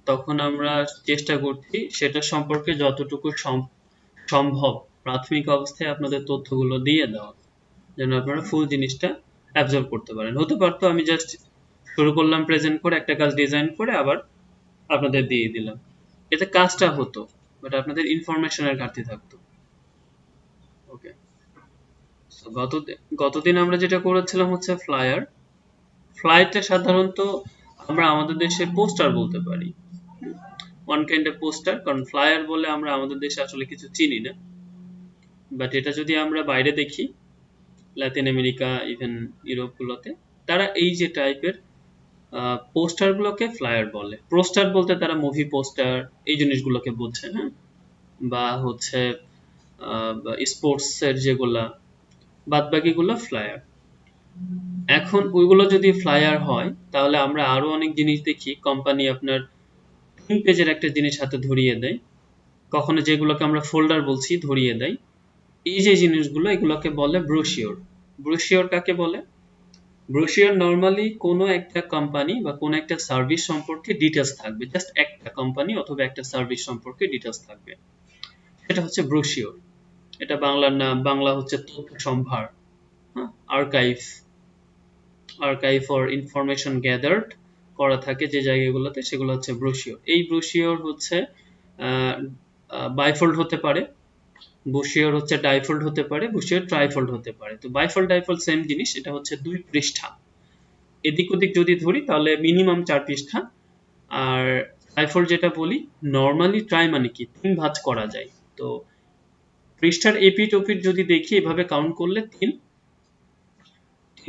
তখন আমরা চেষ্টা করছি সেটা সম্পর্কে যতটুকু সম্ভব প্রাথমিক অবস্থায় আপনাদের তথ্যগুলো দিয়ে দেওয়া, যেন আপনারা ফুল জিনিসটা অ্যাবজর্ব করতে পারেন। হতে পারতো আমি জাস্ট শুরু করলাম প্রেজেন্ট করে, একটা কাজ ডিজাইন করে আবার আপনাদের দিয়ে দিলাম, এতে কাজটা হতো, বাট আপনাদের ইনফরমেশনের ঘাটতি থাকতো। ওকে, গতদিন আমরা যেটা করেছিলাম হচ্ছে ফ্লায়ার। ফ্লায়ারটা সাধারণত আমরা আমাদের দেশে পোস্টার বলতে পারি, ওয়ান কাইন্ড অফ পোস্টার, কারণ ফ্লায়ার বলে আমরা আমাদের দেশে আসলে কিছু চিনি না। বাট এটা যদি আমরা বাইরে দেখি, লাতিন আমেরিকা, ইভেন ইউরোপ গুলোতে, তারা এই যে টাইপের পোস্টার গুলোকে ফ্লায়ার বলে। পোস্টার বলতে তারা মুভি পোস্টার এই জিনিসগুলোকে বোঝে, হ্যাঁ, বা হচ্ছে স্পোর্টস এর যেগুলা, বাদ বাকিগুলো ফ্লায়ার। এখন ওইগুলো যদি ফ্লায়ার হয়, তাহলে আমরা আরো অনেক জিনিস দেখি কোম্পানি আপনার 3 পেজের একটা জিনিস হাতে ধরিয়ে দেয়, কখনো যেগুলোকে আমরা ফোল্ডার বলছি ধরিয়ে দেয়। এই যে জিনিসগুলো, এগুলোকে বলে ব্রোশিওর। ব্রোশিওর কাকে বলে? ব্রোশিওর নরমালি কোনো একটা কোম্পানি বা কোনো একটা সার্ভিস সম্পর্কে ডিটেলস থাকবে, জাস্ট একটা কোম্পানি অথবা একটা সার্ভিস সম্পর্কে ডিটেলস থাকবে, এটা হচ্ছে ব্রোশিওর। এটা বাংলার নাম, বাংলা হচ্ছে তথ্য সম্ভার, হ্যাঁ, archive, archive for information gathered করা থাকে যে জায়গাগুলোতে, সেগুলো হচ্ছে ব্রোশিওর। এই ব্রোশিওর হচ্ছে বাইফোল্ড হতে পারে, ব্রোশিওর হচ্ছে ডাইফোল্ড হতে পারে, ব্রোশিওর ট্রাইফোল্ড হতে পারে। তো বাইফোল্ড ডাইফোল্ড সেম জিনিস, এটা হচ্ছে 2 পৃষ্ঠা। এদিক ওদিক যদি ধরি তাহলে মিনিমাম 4 পৃষ্ঠা। আর ট্রাইফোল্ড যেটা বলি, নরমালি ট্রাই মানে কি 3 ভাঁজ করা যায়। তো পৃষ্ঠার এপিঠ ওপিঠ যদি দেখি এভাবে কাউন্ট করলে 3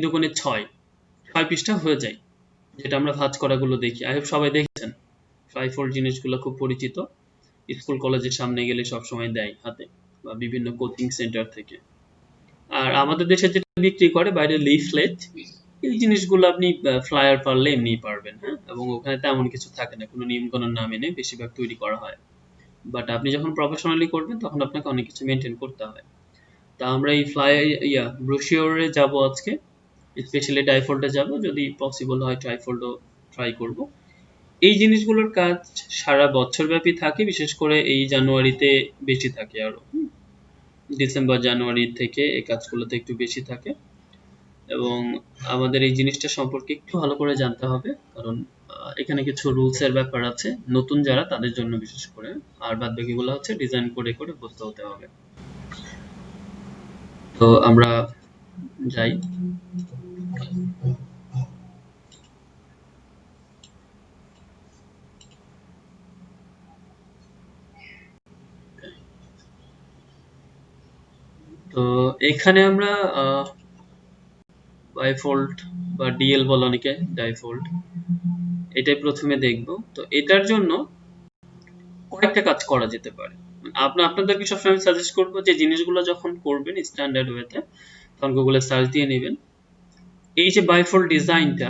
দুগুণে 6 পৃষ্ঠা হয়ে যায়, যেটা আমরা ভাঁজ করাগুলো দেখি। আই হোপ সবাই দেখেছেন, ট্রাইফোল্ড জিনিসগুলো খুব পরিচিত, স্কুল কলেজের সামনে গেলে সবসময় দেয় হাতে, বা বিভিন্ন কোচিং সেন্টার থেকে। আর আমাদের দেশে যেটা বিক্রি করে বাইরে, লিফলেট, এই জিনিসগুলো আপনি ফ্লায়ার পারলে এমনি পারবেন, হ্যাঁ, এবং ওখানে তেমন কিছু থাকে না, কোনো নিয়ম কানুন না মেনে বেশিরভাগ তৈরি করা হয়। বাট আপনি যখন প্রফেশনালি করবেন তখন আপনাকে অনেক কিছু মেনটেন করতে হয়। তা আমরা এই ব্রোশিওরে যাব আজকে, স্পেশালি ডাইফোল্ডে যাব, যদি পসিবল হয় ট্রাইফোল্ডও ট্রাই করব। এই জিনিসগুলোর কাজ সারা বছর ব্যাপী থাকে, বিশেষ করে এই জানুয়ারিতে বেশি থাকে, আরো ডিসেম্বর জানুয়ারি থেকে এই কাজগুলোতে একটু বেশি থাকে। এবং আমাদের এই জিনিসটা সম্পর্কে একটু ভালো করে জানতে হবে, কারণ এখানে কিছু রুলস এর ব্যাপার আছে, নতুন যারা তাদের জন্য বিশেষ করে। আর বাদ বাকিগুলো হচ্ছে ডিজাইন করে করে বুঝতে হতে হবে। তো আমরা যাই। তো এখানে আমরা বাইফোল্ড বা ডিএল বলে অনেকে, ডাইফোল্ড, এটাই প্রথমে দেখব। তো এটার জন্য কয়েকটা কাজ করা যেতে পারে। আপনাদেরকে সবসময় সাজেস্ট করবো যে জিনিসগুলো যখন করবেন স্ট্যান্ডার্ড ওয়েতে, তখন গুগলে সার্চ দিয়ে নেবেন। এই যে বাইফোল্ড ডিজাইনটা,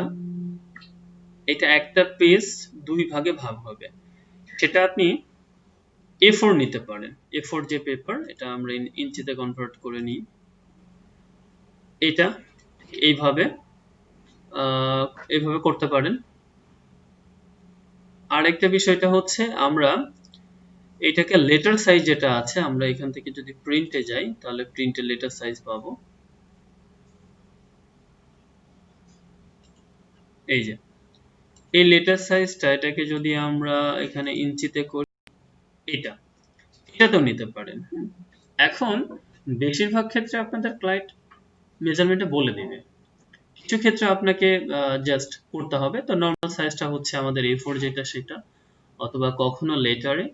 এটা একটা পেজ 2 ভাগে ভাগ হবে। সেটা আপনি A4 নিতে পারেন, A4 যে পেপার, এটা আমরা ইঞ্চিতে কনভার্ট করে নিই। এটা এইভাবে এইভাবে করতে পারেন। আরেকটা বিষয়টা হচ্ছে, আমরা এটাকে লেটার সাইজ যেটা আছে, আমরা এখান থেকে যদি প্রিন্টে যাই তাহলে প্রিন্টের লেটার সাইজ পাবো। এই যে এই লেটার সাইজটা, এটাকে যদি আমরা এখানে ইঞ্চিতে করি, এটাতেও নিতে পারেন। এখন বেশিরভাগ ক্ষেত্রে আপনাদের ক্লায়েন্ট মেজারমেন্টটা বলে দেবে, কিছু ক্ষেত্রে আপনাকে জাস্ট করতে হবে। তো নর্মাল সাইজটা হচ্ছে আমাদের A4 যেটা, সেটা, অথবা কখনো লেটারে,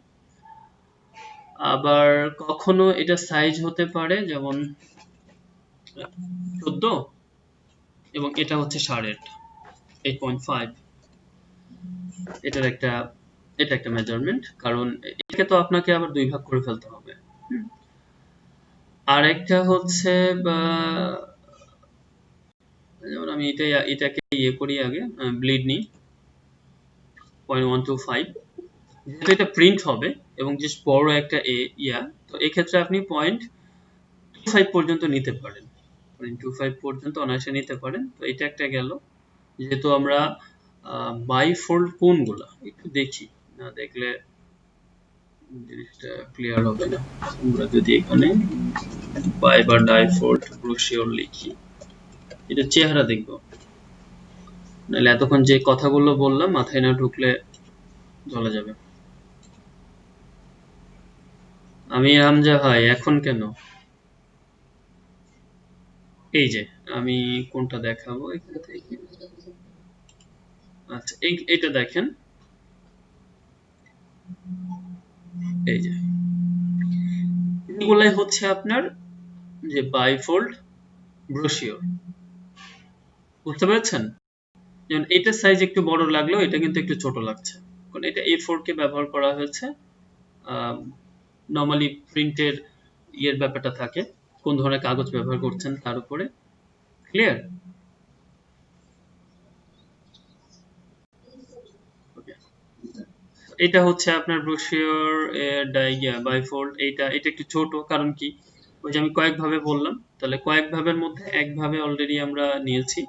আবার কখনো এটা সাইজ হতে পারে যেমন 14, এবং এটা হচ্ছে 8.5। এটা একটা মেজারমেন্ট, কারণ এটাকে তো আপনাকে আবার 2 ভাগ করে ফেলতে হবে। আর একটা হচ্ছে যেমন আমি এটাকে করি আগে, ব্লিড নিই 0.125, যেহেতু এটা প্রিন্ট হবে এবং জাস্ট বড় একটা তো এক্ষেত্রে আপনি 0.25 পর্যন্ত নিতে পারেন, 0.25 পর্যন্ত অনায়াসে নিতে পারেন। তো এটা একটা গেল। যেহেতু আমরা বাইফোল্ড কোনগুলা একটু দেখি, না দেখলে জিনিসটা ক্লিয়ার হবে না। আমরা যদি এখানে বাই বা ডাইফল্ট ব্রোশিওর লিখি, এটা চেহারা দেখব, নাহলে এতক্ষণ যে কথাগুলো বললাম মাথায় না ঢুকলে চলে যাবে। আমি হামজা ভাই, এখন কেন? এই যে আমি কোনটা দেখাবো এখান থেকে। আচ্ছা, এইটা দেখেন, এই যে এগুলাই হচ্ছে আপনার যে বাইফোল্ড ব্রোশিওর, বুঝতে পেরেছেন? যেমন এটার সাইজ একটু বড় লাগলেও এটা কিন্তু একটু ছোট লাগছে, কারণ এটা A4 কে ব্যবহার করা হয়েছে। নরমালি প্রিন্টের ইয়ের ব্যাপারটা থাকে, কোন ধরনের কাগজ ব্যবহার করছেন তার উপরে। ক্লিয়ার? এটা হচ্ছে আপনার ব্রোশিওর বাইফোল্ড। এটা একটু ছোট, কারণ কি, ওই যে আমি কয়েক ভাবে বললাম, তাহলে কয়েক ভাবের মধ্যে এক ভাবে অলরেডি আমরা নিয়েছি,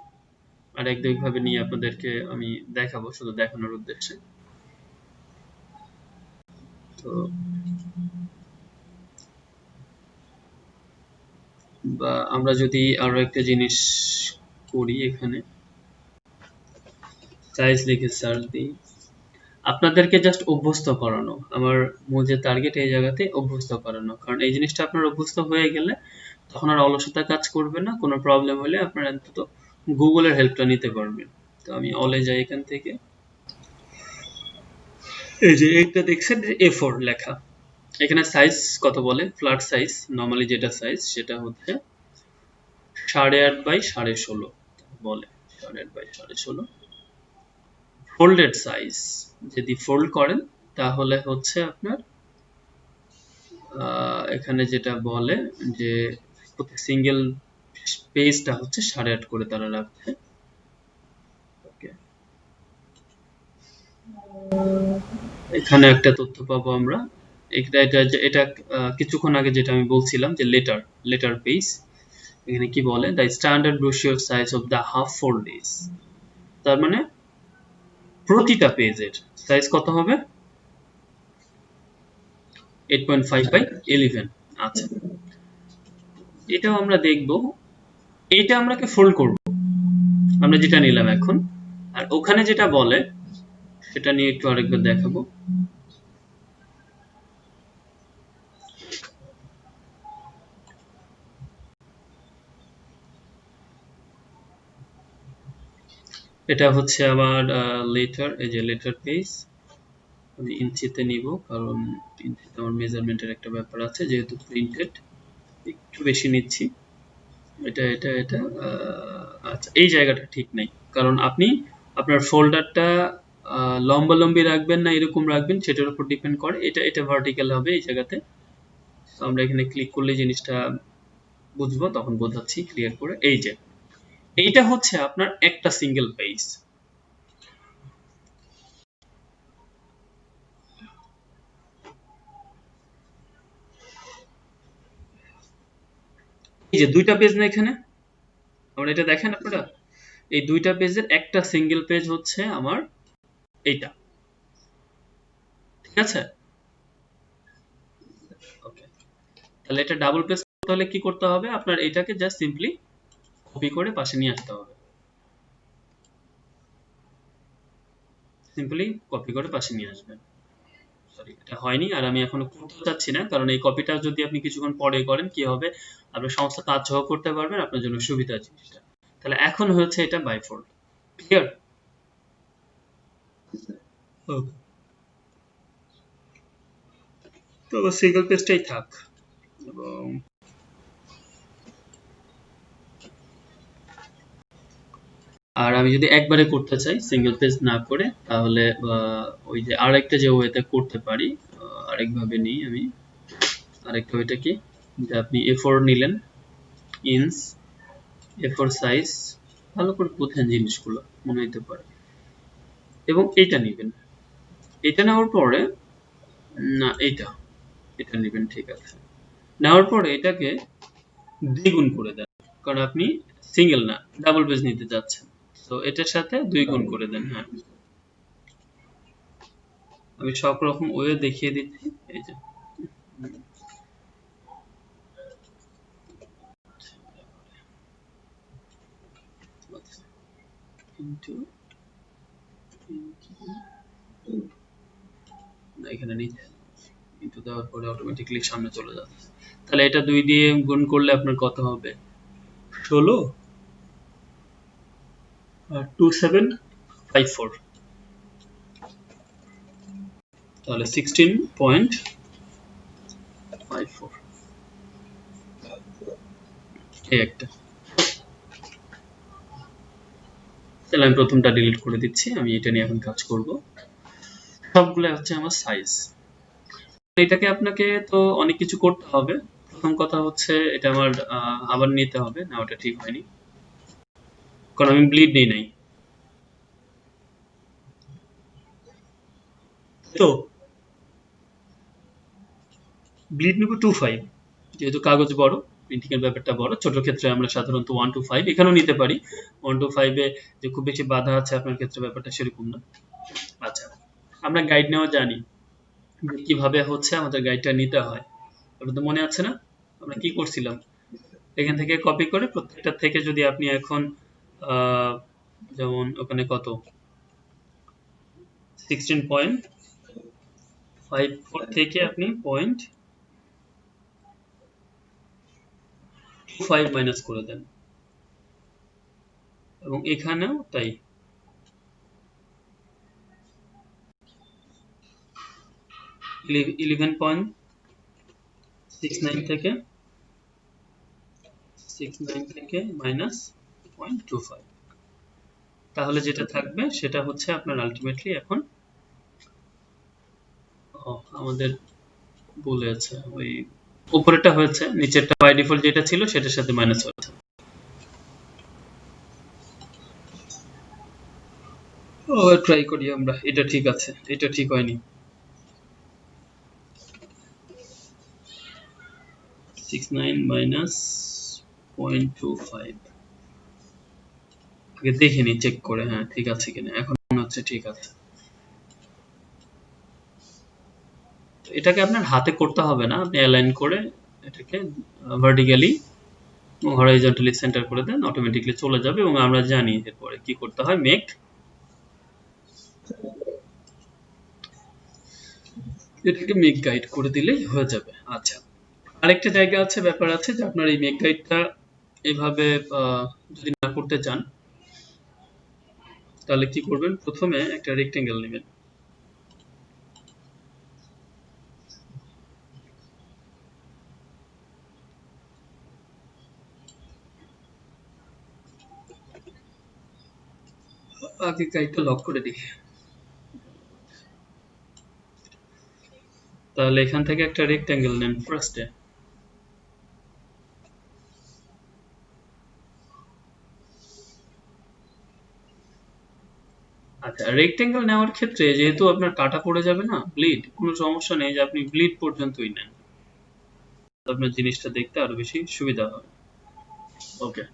আর এক দুই ভাবে নিয়ে আপনাদেরকে আমি দেখাবো শুধু দেখানোর উদ্দেশ্যে। তো বা আমরা যদি আরো একটা জিনিস করি, এখানে সাইজ লিখে সার্চ দিই, আপনাদেরকে জাস্ট অভ্যস্ত করানো। আমার মূল যে টার্গেট এই জায়গাতে অভ্যস্ত করানো, কারণ এই জিনিসটা আপনার অভ্যস্ত হয়ে গেলে তখন আর অলসতা কাজ করবে না। কোনো প্রবলেম হলে আপনার অন্তত গুগলের হেল্পটা নিতে পারবেন। তো আমি অলে যাই এখান থেকে, এই যে এইটা দেখছেন A4 লেখা, এখানে সাইজ কত বলে, ফ্ল্যাট সাইজ নরমালি যেটা সাইজ সেটা হচ্ছে 8.5 বাই 16.5 বলে, 8.5 বাই 16.5। ফোল্ডেড সাইজ যদি ফোল্ড করেন তাহলে হচ্ছে আপনার এখানে যেটা বলে যে প্রতি সিঙ্গেল পেজটা হচ্ছে 8.5 করে তারা রাখছে। ওকে, এখানে একটা তথ্য পাবো আমরা। এটা কিছুক্ষণ আগে যেটা আমি বলছিলাম যে লেটার পেজ, এখানে কি বলে, the standard brochure size of the half fold is, তার মানে প্রতিটা পেজের সাইজ কত হবে, 8.5 বাই 11। আচ্ছা, এটাও আমরা দেখব। এইটা আমরা ফোল্ড করব, আমরা যেটা নিলাম এখন, আর ওখানে যেটা বলে সেটা নিয়ে একটু আরেকবার দেখাবো। এটা হচ্ছে আবার লেটার, এই যে লেটার পেজ, আমি ইঞ্চিতে নিব, কারণ ইঞ্চিতে আমার মেজারমেন্টের একটা ব্যাপার আছে, যেহেতু প্রিন্টেড একটু বেশি নিচ্ছি। এটা আচ্ছা, এই জায়গাটা ঠিক নেই, কারণ আপনি আপনার ফোল্ডারটা লম্বালম্বি রাখবেন না এরকম রাখবেন সেটার উপর ডিপেন্ড করে। এটা ভার্টিক্যাল হবে এই জায়গাতে। আমরা এখানে ক্লিক করলে জিনিসটা বুঝবো, তখন বোঝাচ্ছি ক্লিয়ার করে। এই যে এইটা হচ্ছে আপনার একটা সিঙ্গেল পেজ, এই যে দুইটা পেজ না এখানে, আমরা এটা দেখেন আপনারা, এই দুইটা পেজের একটা সিঙ্গেল পেজ হচ্ছে আমার এইটা, ঠিক আছে? ওকে, তাহলে এটা ডাবল পেজ করতে হলে কি করতে হবে, আপনার এইটাকে জাস্ট সিম্পলি কপি করে পাশে নিয়ে আসতে হবে, সিম্পলি কপি করে পাশে নিয়ে আসবেন। সরি, এটা হয়নি, আর আমি এখনো করতে চাচ্ছি না, কারণ এই কপিটা যদি আপনি কিছুক্ষণ পরে করেন কি হবে, আপনি সমস্ত কাজ সহ করতে পারবেন, আপনার জন্য সুবিধা জিনিসটা। তাহলে এখন হচ্ছে এটা বাইফোল্ড, ক্লিয়ার? ওকে, তো সিঙ্গেল পেজটাই থাক। এবং আর আমি যদি একবারে করতে চাই সিঙ্গেল পেজ না করে, তাহলে ওই যে আরেকটা যে ওয়েতে করতে পারি, আরেকভাবে নিই আমি। আরেকটা ওইটা কি, যে আপনি A4 নিলেন, ইঞ্চ A4 সাইজ, ভালো করে বোঝেন জিনিসগুলো, মনে হতে পারে, এবং এইটা নিবেন। এটা নেওয়ার পরে, না এটা নিবেন, ঠিক আছে। নেওয়ার পরে এটাকে দ্বিগুণ করে দেন, কারণ আপনি সিঙ্গেল না ডাবল পেজ নিতে যাচ্ছেন, তো এটার সাথে 2 গুণ করে দেন। হ্যাঁ, আমি সব রকম ওয়ে দেখিয়ে দিচ্ছি। এই যে into এখানে নিচে ইনটু দেওয়ার পরে অটোমেটিক্যালি সামনে চলে যাচ্ছে। তাহলে এটা 2 দিয়ে গুণ করলে আপনার কত হবে? 16 আর 2754, তাহলে 16.54 এই একটা। তাহলে আমি প্রথমটা ডিলিট করে দিচ্ছি, আমি এটা নিয়ে এখন কাজ করব। সবগুলো হচ্ছে আমার সাইজ। এটাকে আপনাকে তো অনেক কিছু করতে হবে। প্রথম কথা হচ্ছে এটা আমার আবার নিতে হবে না, ওটা ঠিক হয়নি কারণ আমি ব্লিড নেই নাই। তো ব্লিড নেব 25, যেহেতু কাগজ বড়, প্রিন্টিং এর ব্যাপারটা বড়। ছোট ক্ষেত্রে আমরা সাধারণত 1 to 5 এখানেও নিতে পারি। 1 to 5 এ যে খুব বেশি বাধা আছে আপনার ক্ষেত্রে ব্যাপারটা সেরকম না। আচ্ছা, আমরা গাইড নেওয়া জানি কিভাবে হচ্ছে আমাদের গাইডটা নিতে হয়। ওটা তো মনে আছে না আমরা কি করছিলাম? এখান থেকে কপি করে প্রত্যেকটা থেকে যদি আপনি এখন যেমন ওখানে কত 16.54 থেকে আপনি 0.25 মাইনাস করে দেন, এবং এখানেও তাই 11.69 থেকে মাইনাস 0.25, তাহলে যেটা থাকবে সেটা হচ্ছে আপনার আলটিমেটলি এখন আমাদের বলেছে ওই উপরেরটা হয়েছে, নিচেরটা বাই ডিফল্ট যেটা ছিল সেটার সাথে মাইনাস হয়েছে। ট্রাই করি আমরা, এটা ঠিক আছে, এটা ঠিক হয়নি। 69 মাইনাস 0.25 আগে দেখে নি চেক করে, হ্যাঁ ঠিক আছে কিনা, এখন মনে হচ্ছে ঠিক আছে। এটাকে আপনার হাতে করতে হবে না, আপনি অ্যালাইন করে এটাকে ভার্টিক্যালি হরাইজন্টালি সেন্টার করে দেন, অটোমেটিক্যালি চলে যাবে। এবং আমরা জানি এরপরে কি করতে হয়, মেক, এটাকে মেক গাইড করে দিলেই হয়ে যাবে। আচ্ছা, আরেকটা জায়গা আছে, ব্যাপার আছে যে আপনার এই মেক গাইডটা এভাবে যদি না করতে চান তাহলে কি করবেন, প্রথমে একটা রেক্টেঙ্গেল নেবেন। আগে গাইডটা লক করে দিই। তাহলে এখান থেকে একটা রেক্টেঙ্গেল নেন ফার্স্টে। আচ্ছা, রেক্টেঙ্গেল নেওয়ার ক্ষেত্রে যেহেতু আপনার কাটা পড়ে যাবে না ব্লিড, কোনো সমস্যা নেই যে আপনি ব্লিড পর্যন্তই নেন, আপনার জিনিসটা দেখতে আরো বেশি সুবিধা হবে। ওকে,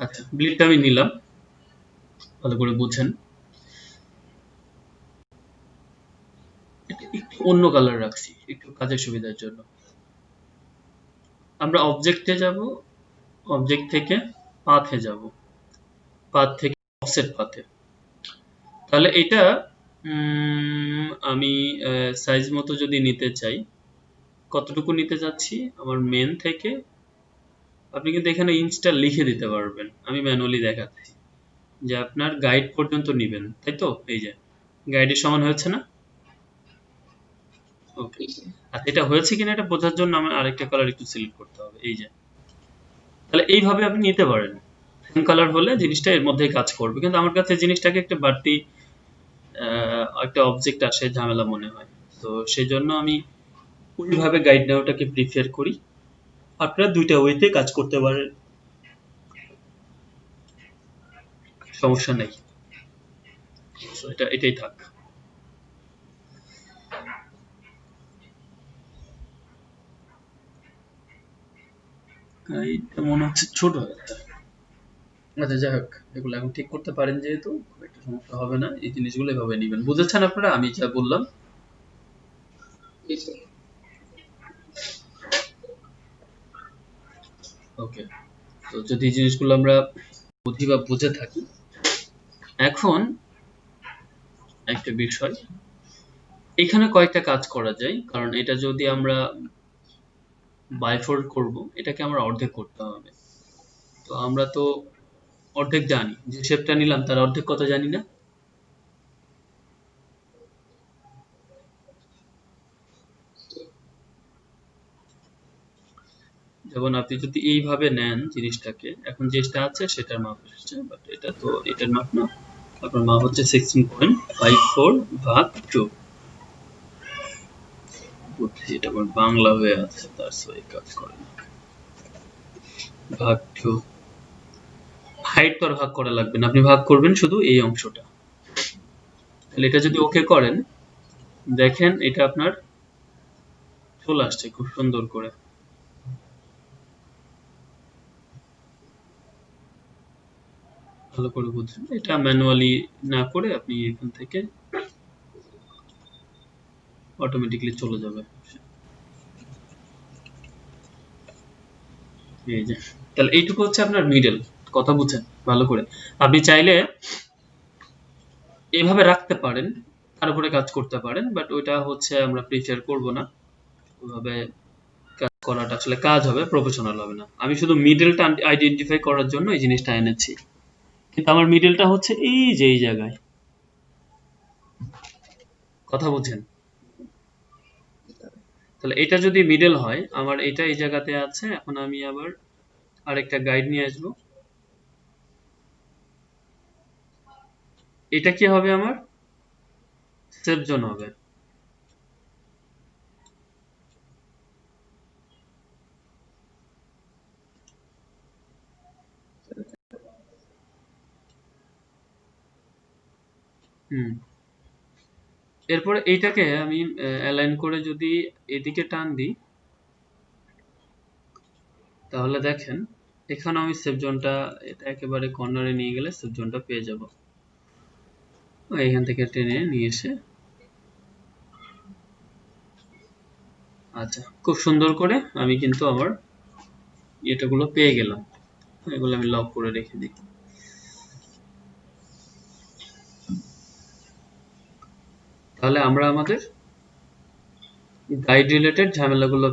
আচ্ছা ব্লিডটা আমি নিলাম, ভালো করে বুঝেন। একটু অন্য কালার রাখছি একটু কাজের সুবিধার জন্য। আমরা অবজেক্টে যাব, অবজেক্ট থেকে পাথে যাব, পাথ থেকে অফসেট পাথে। তাহলে এটা আমি সাইজ মতো যদি নিতে চাই, কতটুকু নিতে চাচ্ছি আমার মেন থেকে, আপনি কিন্তু এখানে ইঞ্চটা লিখে দিতে পারবেন, আমি ম্যানুয়ালি দেখাচ্ছি যে আপনার গাইড পর্যন্ত নেবেন, তাই তো? এই যে গাইডের সমান হয়েছে না? ওকে, আর এটা হয়েছে কিনা এটা বোঝার জন্য আমার আরেকটা কালার একটু সিলেক্ট করতে হবে, এই যে। তাহলে এইভাবে আপনি নিতে পারেন, সেম কালার হলে জিনিসটা এর মধ্যেই কাজ করবে। কিন্তু আমার কাছে জিনিসটাকে একটা বাড়তি একটা অবজেক্ট আসে ঝামেলা মনে হয়, তো সেই জন্য আমি ওইভাবে গাইড নেওয়াটাকে প্রিফার করি। আপনারা দুইটা ওয়েতে কাজ করতে পারেন, সমস্যা নেই। এটাই থাক। এইটা মনে হচ্ছে ছোট একটা। আচ্ছা যাই হোক, এগুলো এখন ঠিক করতে পারেন যেহেতু খুব একটা সমস্যা হবে না। এই জিনিসগুলো এভাবে নেবেন, বুঝেছেন আপনারা আমি যা বললাম? ওকে, তো যদি এই জিনিসগুলো আমরা বুঝি বা বুঝে থাকি, এখন একটা বিষয়, এখানে কয়েকটা কাজ করা যায়, কারণ এটা যদি আমরা বাইফোল্ড করব, এটাকে আমরা অর্ধেক করতে হবে। তো আমরা তো অর্ধেক জানি, যে শেপটা নিলাম তার অর্ধেক কত জানি না। যেমন আপনি যদি এইভাবে নেন জিনিসটাকে, এখন যেটা আছে সেটার মাপ এসেছে, বাট এটা তো এটার মাপ না, আপনার মাপ হচ্ছে 16.54 ভাগ 2। বুঝছি, এটা আবার বাংলা হয়ে আছে, তার সই কাজ করে না। ভাগ 2, হাইট তো আর ভাগ করা লাগবে না, আপনি ভাগ করবেন শুধু এই অংশটা। তাহলে এটা যদি ওকে করেন, দেখেন এটা আপনার চলে আসছে খুব সুন্দর করে। ভালো করে বুঝছেন, এটা ম্যানুয়ালি না করে আপনি এখান থেকে অটোমেটিকলি চলে যাবে। এই যে, তাহলে এইটুকু হচ্ছে আপনার মিডল। কথা বুঝছেন ভালো করে? আপনি চাইলে এভাবে রাখতে পারেন, তার উপরে কাজ করতে পারেন, বাট ওইটা হচ্ছে আমরা প্রিফার করব না। ওইভাবে কাজ করাটা আসলে কাজ হবে, প্রফেশনাল হবে না। আমি শুধু মিডলটা আইডেন্টিফাই করার জন্য এই জিনিসটা এনেছি, কিন্তু আমার মিডলটা হচ্ছে এই যে এই জায়গায়। কথা বুঝছেন? তাহলে এটা যদি মিডল হয়, আমার এটা এই জায়গাতে আছে, এখন আমি আবার আরেকটা গাইড নিয়ে আসবো। এটা কি হবে আমার? সেফ জোন হবে। হুম, এরপরে এইটাকে আমি অ্যালাইন করে যদি এদিকে টান দিই, তাহলে দেখেন এখানে আমি সেফ জোনটা, এটা একেবারে কর্নারে নিয়ে গেলে সেফ জোনটা পেয়ে যাব। এখান থেকে টেনে নিয়ে এসে, আচ্ছা খুব সুন্দর করে আমি কিন্তু আমার এটাগুলো পেয়ে গেলাম। এগুলো আমি লক করে রেখে দিই। তাহলে আমরা আমাদের গাইড রিলেটেড ঝামেলাগুলো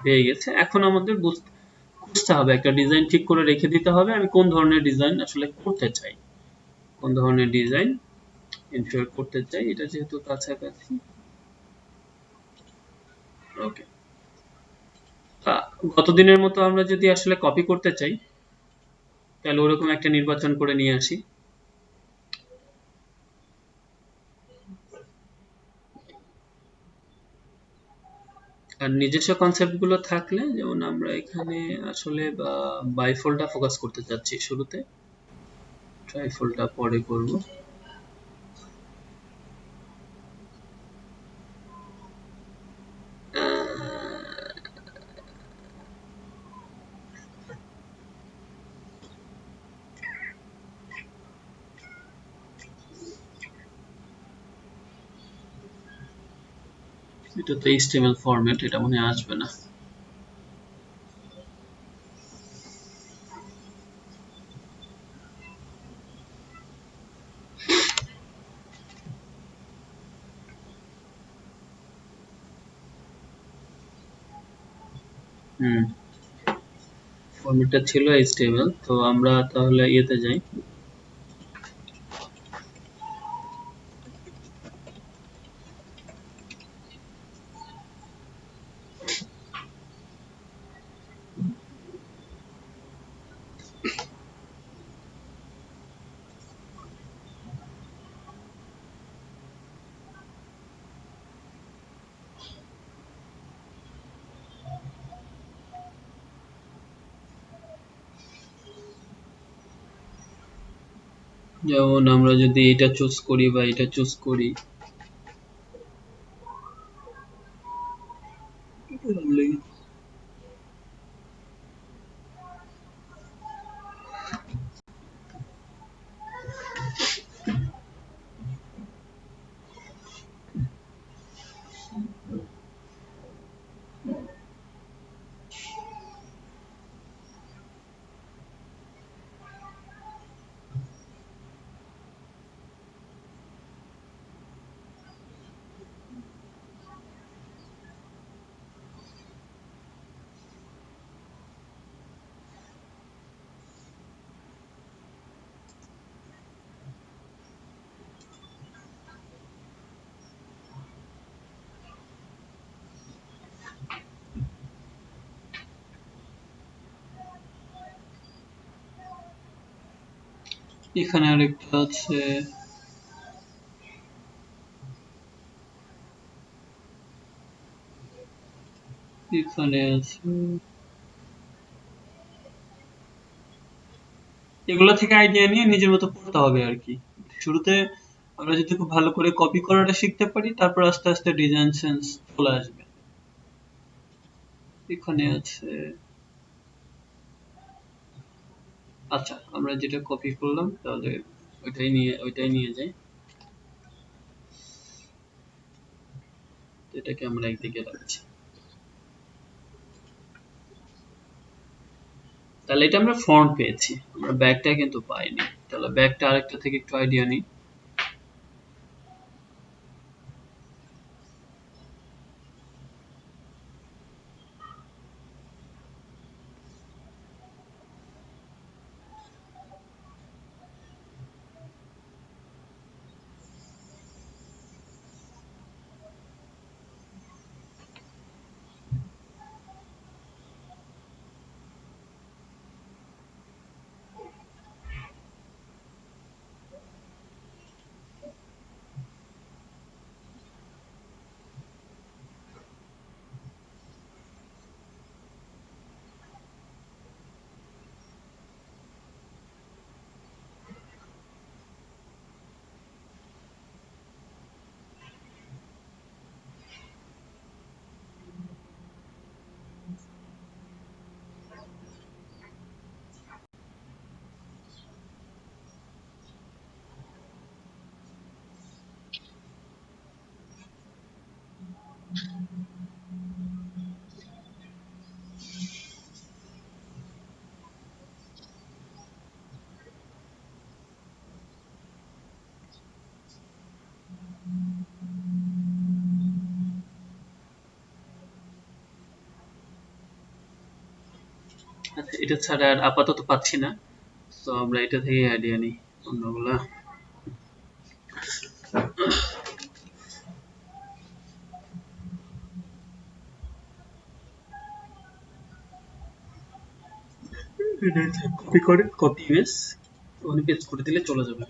পেয়ে গেছে। এখন আমাদের বুঝতে হবে, একটা ডিজাইন ঠিক করে রেখে দিতে হবে, আমি কোন ধরনের ডিজাইন আসলে করতে চাই, কোন ধরনের ডিজাইন ইনশিওর করতে চাই। এটা যেহেতু কাছাকাছি, ওকে। গতদিনের মতো আমরা যদি আসলে কপি করতে চাই, তাহলে ওরকম একটা নির্বাচন করে নিয়ে আসি। আর নিজস্ব কনসেপ্ট গুলো থাকলে, যেমন আমরা এখানে আসলে বাইফোল্ডটা ফোকাস করতে চাচ্ছি শুরুতে, ট্রাইফোল্ডটা পরে করব। এটা তো HTML ফরম্যাট, এটা মনে হয় আসবে না। হুম, ফরম্যাটটা ছিল HTML, তো আমরা তাহলে ইয়েতে যাই। যেমন আমরা যদি এটা চুজ করি বা এটা চুজ করি, এখানে আরেকটা আছে, এখানে আছে। এগুলো থেকে আইডিয়া নিয়ে নিজের মতো পড়তে হবে আর কি। শুরুতে আমরা যদি খুব ভালো করে কপি করাটা শিখতে পারি, তারপর আস্তে আস্তে ডিজাইন সেন্স চলে আসবে। এখানে আছে, আচ্ছা আমরা যেটা কপি করলাম তাহলে ওইটাই নিয়ে যাই। এটাকে আমরা একদিকে রাখছি। তাহলে এটা আমরা ফ্রন্ট পেয়েছি, আমরা ব্যাকটা কিন্তু পাইনি। তাহলে ব্যাকটা আরেকটা থেকে একটু আইডিয়া নিই। আচ্ছা, এটা ছাড়া আর আপাতত পাচ্ছি না, তো আমরা এটা থেকে আইডিয়া নিই অন্যগুলা। কপি করে, কপি ইমেজ ওখানে পেস্ট করে দিলে চলে যাবে।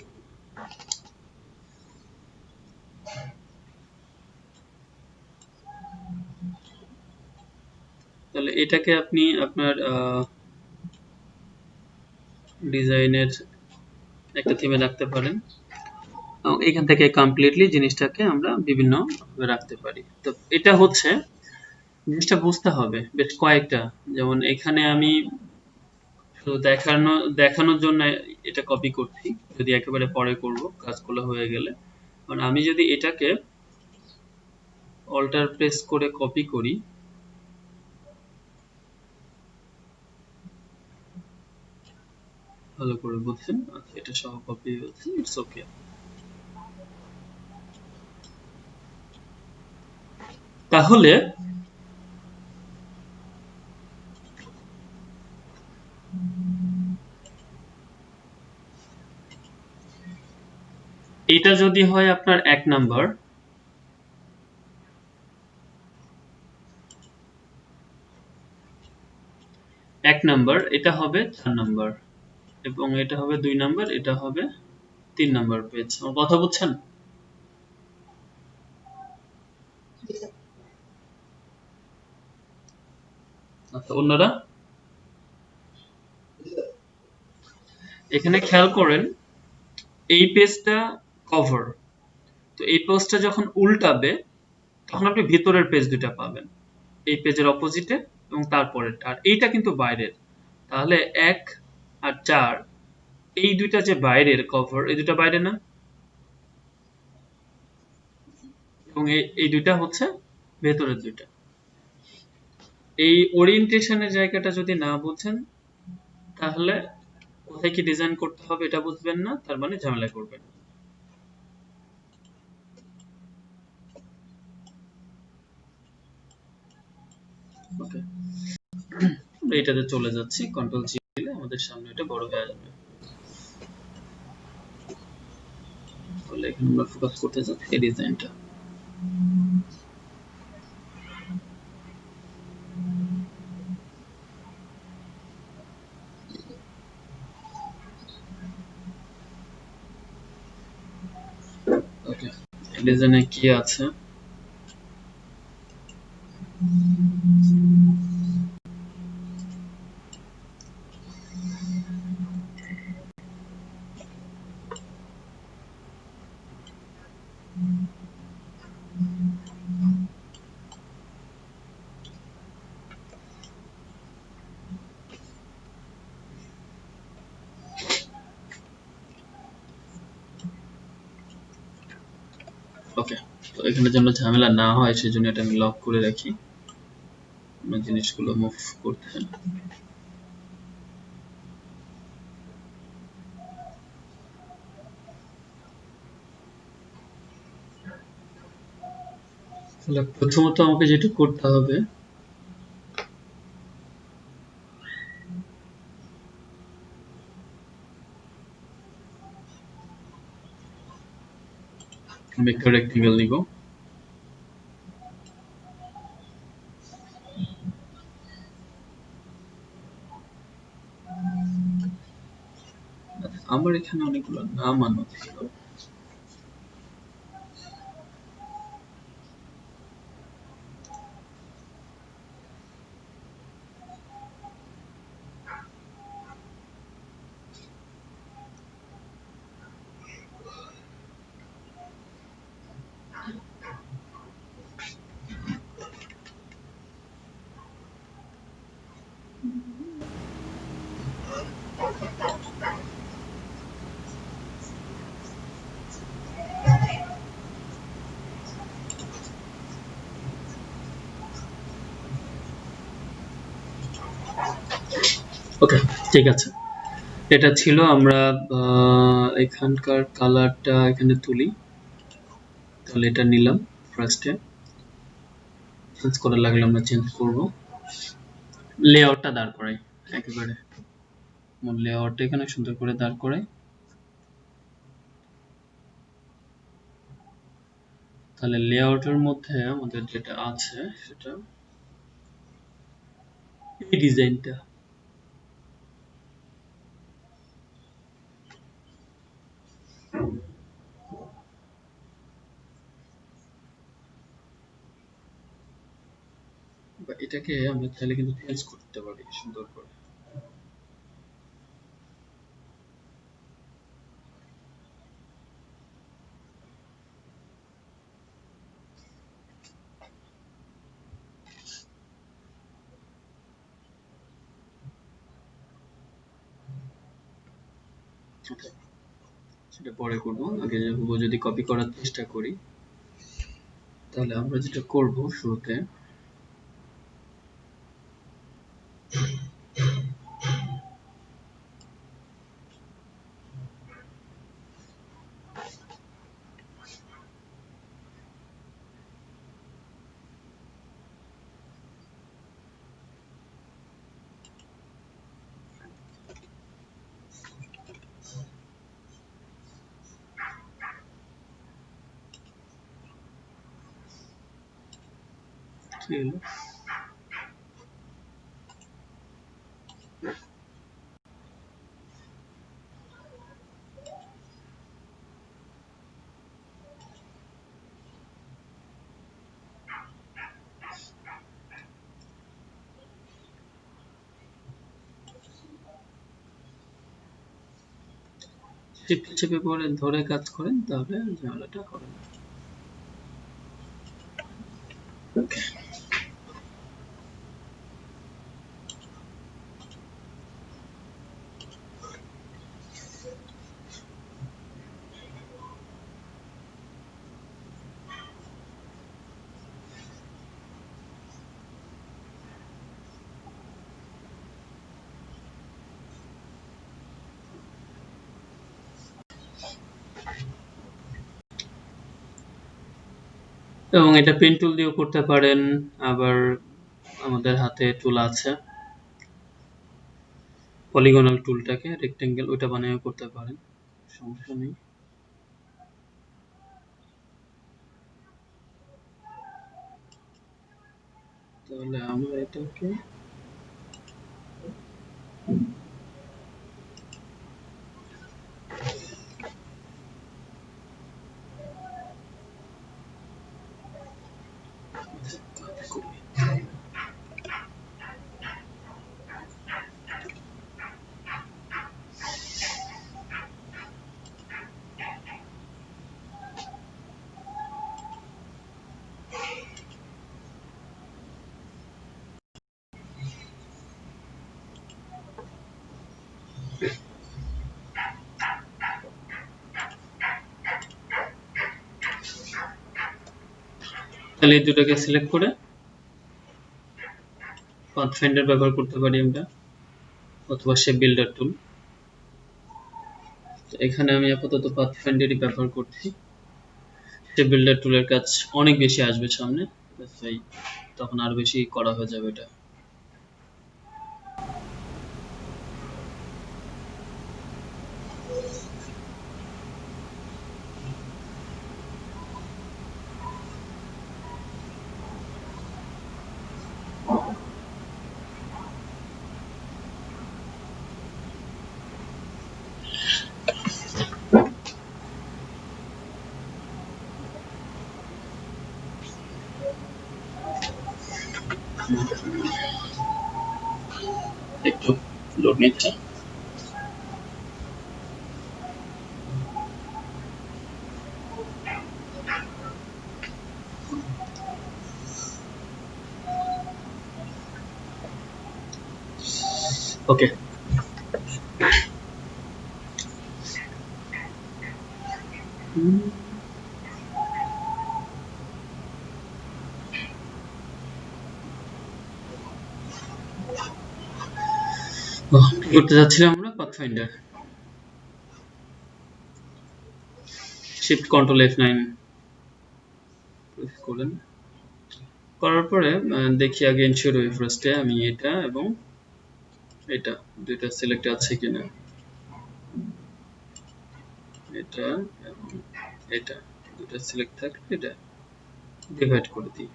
তাহলে এটাকে আপনি আপনার ডিজাইনের একটা থিমে রাখতে পারেন, এবং এখান থেকে কমপ্লিটলি জিনিসটাকে আমরা বিভিন্ন ভাবে রাখতে পারি। তো এটা হচ্ছে জিনিসটা বুঝতে হবে বেশ কয়েকটা। যেমন এখানে আমি শুধু দেখানোর জন্য এটা কপি করছি, যদি একেবারে পরে করব কাজগুলো হয়ে গেলে। কারণ আমি যদি এটাকে অল্টার প্রেস করে কপি করি, ভালো করে বুঝছেন? আচ্ছা, এটা সহ কপি হচ্ছে, ইটস ওকে। তাহলে এটা যদি হয় আপনার 1 নাম্বার, এটা হবে 4 নাম্বার, এবং এটা হবে 2 নাম্বার, এটা হবে 3 নাম্বার পেজ। আমার কথা বুঝছেন? আচ্ছা, অন্যরা এখানে খেয়াল করেন, এই পেজটা কভার। তো এই পেজটা যখন উল্টাবে, তখন আপনি ভিতরের পেজ দুটা পাবেন, এই পেজের অপোজিটে এবং তারপরেরটা। আর এইটা কিন্তু বাইরের। তাহলে 1 আর 4, এই দুইটা যে বাইরের কভার, এই দুটা বাইরে না, এবং এই দুইটা হচ্ছে ভেতরের দুইটা। এই ওরিয়েন্টেশনের জায়গাটা যদি না বুঝেন, তাহলে কোথায় কি ডিজাইন করতে হবে এটা বুঝবেন না, তার মানে ঝামেলা করবেন। ওকে, এইটাতে চলে যাচ্ছি, কন্ট্রোল জি দিলে আমাদের সামনে এটা বড় হয়ে যাবে। তাহলে এখানে আমরা ফোকাস করতে যাচ্ছি এই ডিজাইনটা। ডিজাইনে কি আছে? ওকে, তো এখানে যেন ঝামেলা না হয় সেজন্য এটা আমি লক করে রাখি, আমার জিনিসগুলো মুভ করতে। তাহলে প্রথমত আমাকে যেটা করতে হবে, আমি একটা রেক্টেঙ্গেল নিব। আমার এখানে অনেকগুলো নাম আনো ছিল, ওকে ঠিক আছে। এটা ছিল, আমরা এখানকার কালারটা এখানে তুলি, তাহলে এটা নিলাম ফার্স্টে, চেঞ্জ করার লাগলে আমরা চেঞ্জ করব, লেআউটটা দাঁড় করাই একেবারে, লেআউটটা এখানে সুন্দর করে দাঁড় করাই। তাহলে লেআউটের মধ্যে আমাদের যেটা আছে সেটা এই ডিজাইনটা, এটাকে আমরা চাইলে কিন্তু চেঞ্জ করতে পারি সুন্দর করে। সেটা পরে করব, আগে যদি কপি করার চেষ্টা করি, তাহলে আমরা যেটা করব শুরুতে, কি হলো, শিফট চেপে পরে ধরে কাজ করেন তাহলে ঝামেলাটা হবে না। ওকে, এবং এটা পেন টুল দিয়েও করতে পারেন, আবার আমাদের হাতে টুল আছে পলিগনাল টুলটাকে রেক্টেঙ্গেল, ওইটা বানিয়েও করতে পারেন, সমস্যা নেই। তাহলে আমরা এটাকে তাহলে এই দুটাকে সিলেক্ট করে পাথফাইন্ডার ব্যবহার করতে পারি আমরা, অথবা শেপ বিল্ডার টুল। এখানে আমি আপাতত পাথফাইন্ডারই ব্যবহার করছি। শেপ বিল্ডার টুলের কাজ অনেক বেশি আসবে সামনে, তাই তখন আরো বেশি করা হয়ে যাবে এটা। একটু লোড নিচ্ছে। ওকে, কি করতে যাচ্ছিলাম আমরা? পাথফাইন্ডার শিফট কন্ট্রোল F9 করেন, করার পরে দেখি আগে ইনশিওর ওয়েব ফার্স্টে আমি এটা এবং এটা দুইটা সিলেক্ট আছে কিনা, এটা এবং এটা দুটো সিলেক্ট থাকলে এটা ডিভাইড করে দিই।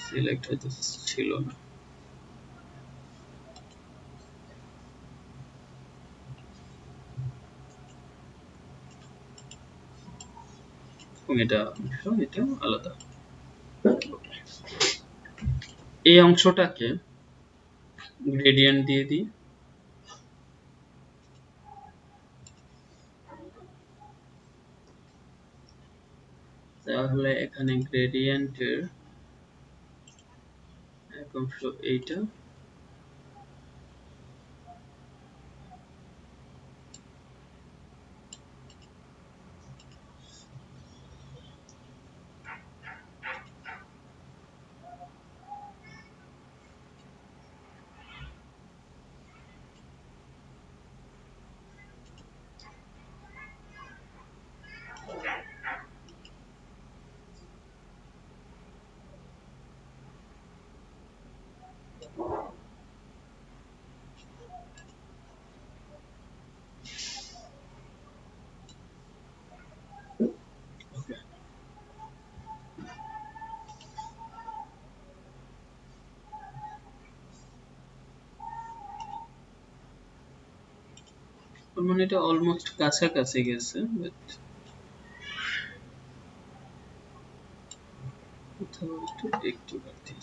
সিলেক্ট হয়তো ছিল না, এবং এটা আলাদা। এই অংশটাকে গ্রেডিয়েন্ট দিয়ে দিই, তাহলে এখানে গ্রেডিয়েন্টের এক অংশ এইটা, মানে এটা অলমোস্ট কাছাকাছি গেছে, বাট কোথাও একটু বাড়তি।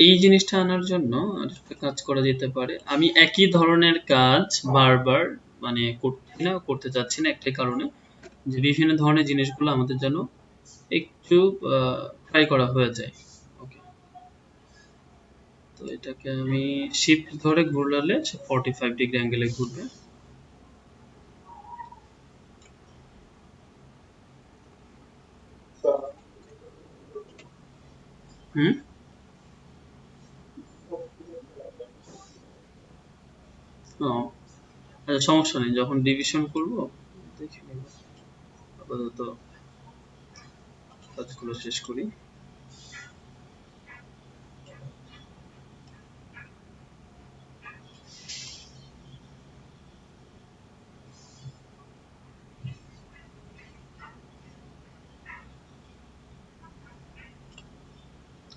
এই জিনিসটা আনার জন্য আরেকটা কাজ করা যেতে পারে। আমি একই ধরনের কাজ বারবার মানে করতে চাচ্ছি না, একটাই কারণে যে বিভিন্ন ধরনের জিনিসগুলো আমাদের যেন একটু ট্রাই করা হয়ে যায়। ওকে, তো এটাকে আমি শিফট ধরে ঘুরালে 45 ডিগ্রি অ্যাঙ্গেলে ঘুরবে। হুম, আচ্ছা, সমস্যা নেই, যখন ডিভিশন করব দেখে নেব। আপাতত কাজগুলো শেষ করি।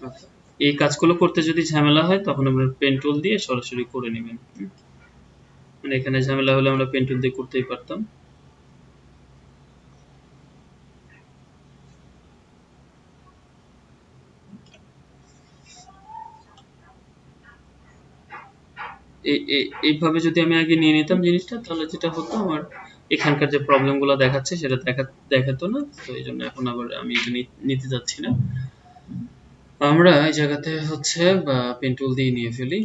আচ্ছা, এই কাজগুলো করতে যদি ঝামেলা হয় তখন আমরা পেন টুল দিয়ে সরাসরি করে নেবেন। মানে এখানে ঝামেলা হলে আমরা পেন টুল দিয়ে করতেই পারতাম। এইভাবে যদি আমি আগে নিয়ে নিতাম জিনিসটা, তাহলে যেটা হতো আমার এখানকার যে প্রবলেম গুলো দেখাচ্ছে সেটা দেখাতো না। তো এই জন্য এখন আবার আমি এটা নিতে যাচ্ছি না। আমরা এই জায়গাতে হচ্ছে পেন টুল দিয়ে নিয়ে ফেলি।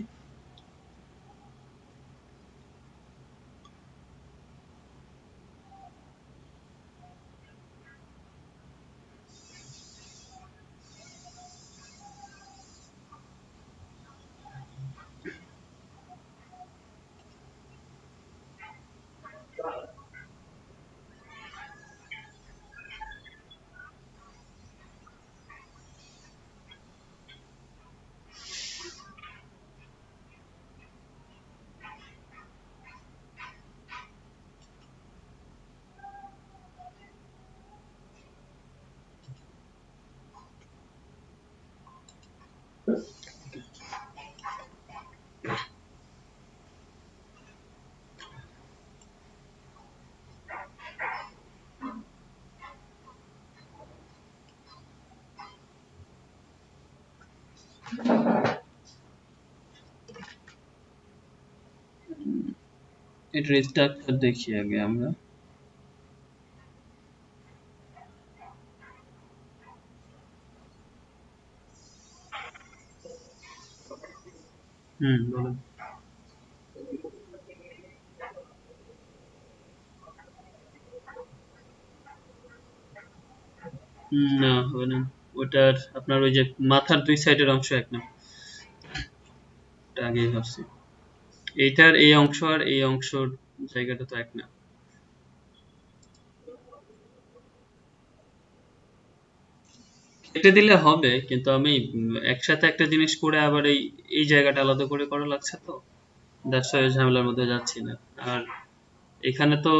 এটা স্ট্রাকচার দেখি আগে আমরা। বলেন। না, হবে না। ওটার আপনার ওই যে মাথার দুই সাইডের অংশ এক না। ওটা আগেই ভাবছি। এইটার এই অংশ আর এই অংশর জায়গাটা তো এক না। কেটে দিলে হবে, কিন্তু আমি একসাথে একটা জিনিস করে আবার এই এই জায়গাটা আলাদা করে করা লাগছে, তো দ্যাটস ওয়াই ঝামেলার মধ্যে যাচ্ছি না। আর এখানে তো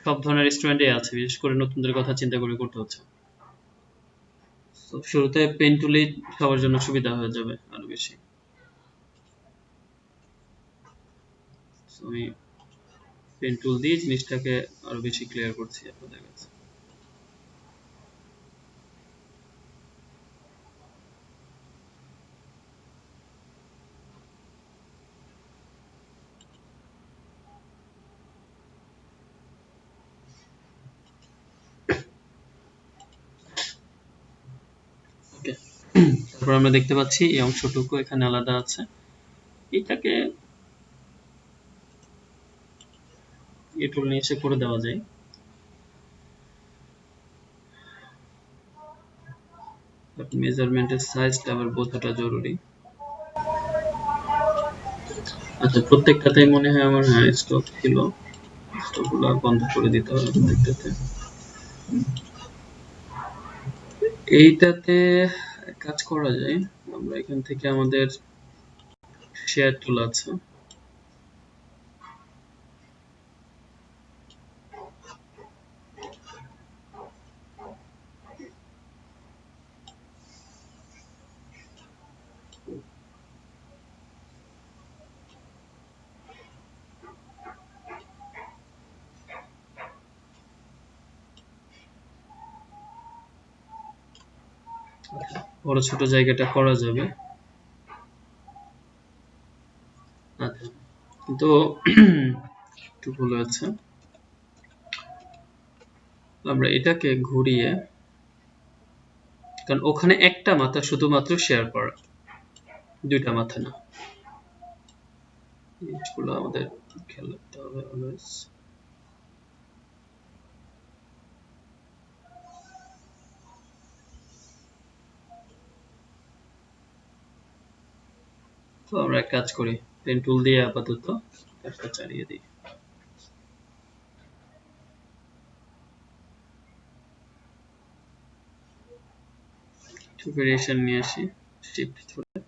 সব ধরনের স্টুডেন্টই আছে, বিশেষ করে নতুনদের কথা চিন্তা করে করতে হচ্ছে। তো শুরুতে পেন টুলেই সবার জন্য সুবিধা হয়ে যাবে আরো বেশি। So, আমি পেন টুল দিয়ে জিনিসটাকে আরো বেশি ক্লিয়ার করছি আপনাদের কাছে। ওকে, তারপর আমরা দেখতে পাচ্ছি এই অংশটুকু এখানে আলাদা আছে। এটাকে এই টুল নিয়ে এসে করে দেওয়া যায়। বাট মেজারমেন্টের সাইজটা আবার বোঝাটা জরুরি। আচ্ছা, প্রত্যেকটাতেই মনে হয় আমার স্টক ছিল। স্টকগুলো বন্ধ করে দিতে হবে প্রত্যেকটাতে। এইটাতে কাজ করা যায়। আমরা এখান থেকে আমাদের শেয়ার টুল আছে। বড় ছোট জায়গাটা করা যাবে। আচ্ছা, কিন্তু একটু ভুল হয়েছে। আমরা এটাকে ঘুরিয়ে, কারণ ওখানে একটা মাথা শুধুমাত্র শেয়ার করা, দুইটা মাথা না। জিনিসগুলো আমাদের খেয়াল রাখতে হবে অলওয়েজ। তো আমরা এক কাজ করি, পেন টুল দিয়ে আপাতত কাজটা চালিয়ে দিই। একটু ভেরিয়েশন নিয়ে আসি, শিফট ধরে।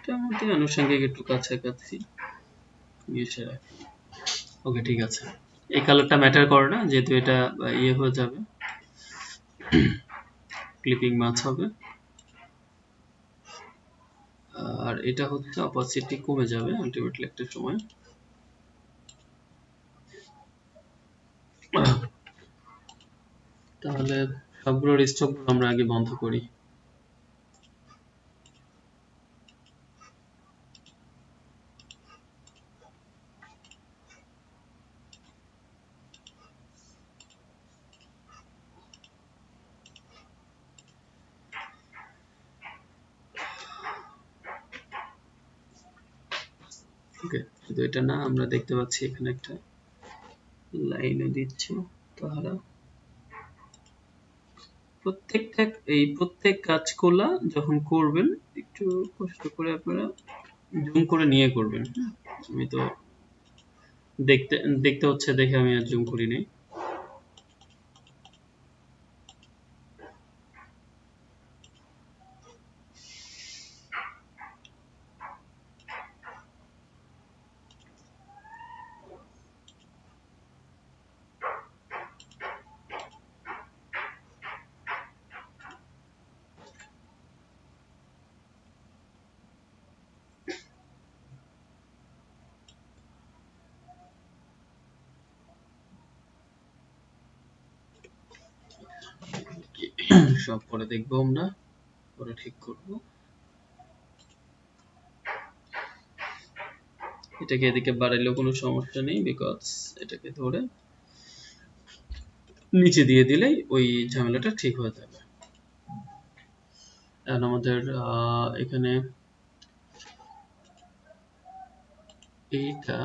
মোটামুটি আনুষঙ্গিক একটু কাছাকাছি এসে রাখি। ওকে, ঠিক আছে। এই কালারটা ম্যাটার করে না, যেহেতু এটা ইয়ে হয়ে যাবে, ক্লিপিং মাছ হবে। আর এটা হচ্ছে অপাসিটি কমে যাবে আলটিমেটলি একটা সময়। তাহলে সবগুলোর স্টক আমরা আগে বন্ধ করি। ওকে, শুধু এটা না, আমরা দেখতে পাচ্ছি এখানে একটা লাইনও দিচ্ছে। তাহলে প্রত্যেক কাজগুলা যখন করবেন একটু কষ্ট করে আপনারা জুম করে নিয়ে করবেন। আমি তো দেখতে দেখতে হচ্ছে দেখে আমি আর জুম করি নাই। সব পরে দেখবো, আমরা পরে ঠিক করব। এটাকে এদিকে বাড়াইলেও কোনো সমস্যা নেই, বিকজ এটাকে ধরে নিচে দিয়ে দিলেই ওই ঝামেলাটা ঠিক হয়ে যাবে। আর আমাদের এখানে এইটা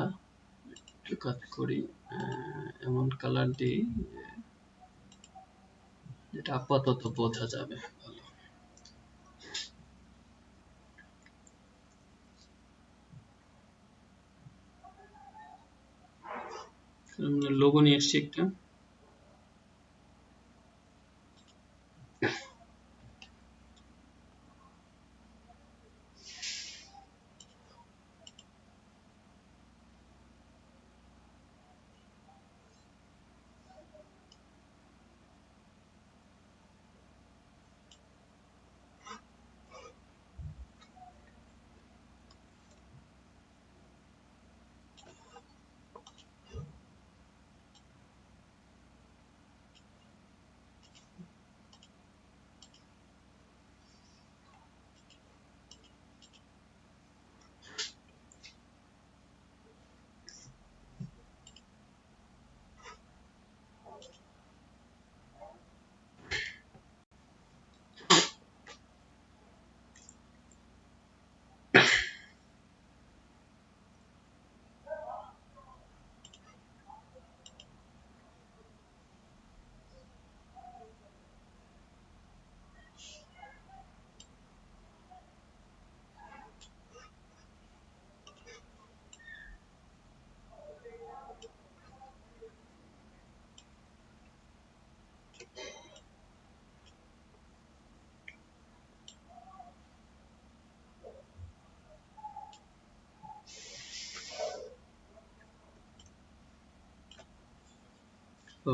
একটু কাজ করি, এমন কালার দিই যেটা আপাতত বোঝা যাবে ভালো। লোগো নিয়ে এসছি একটা।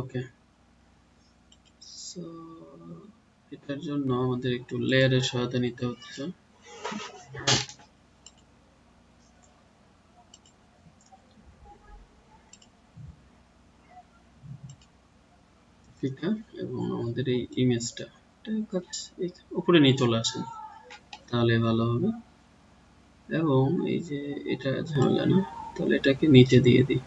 ওকে, সো এটার জন্য আমাদের একটু লেয়ারের সহায়তা নিতে হচ্ছে। এটা এবং আমাদের এই ইমেজটা উপরে নিয়ে চলে আসেন, তাহলে ভালো হবে। এবং এই যে এটা ঝামেলা না, তাহলে এটাকে নিচে দিয়ে দিই।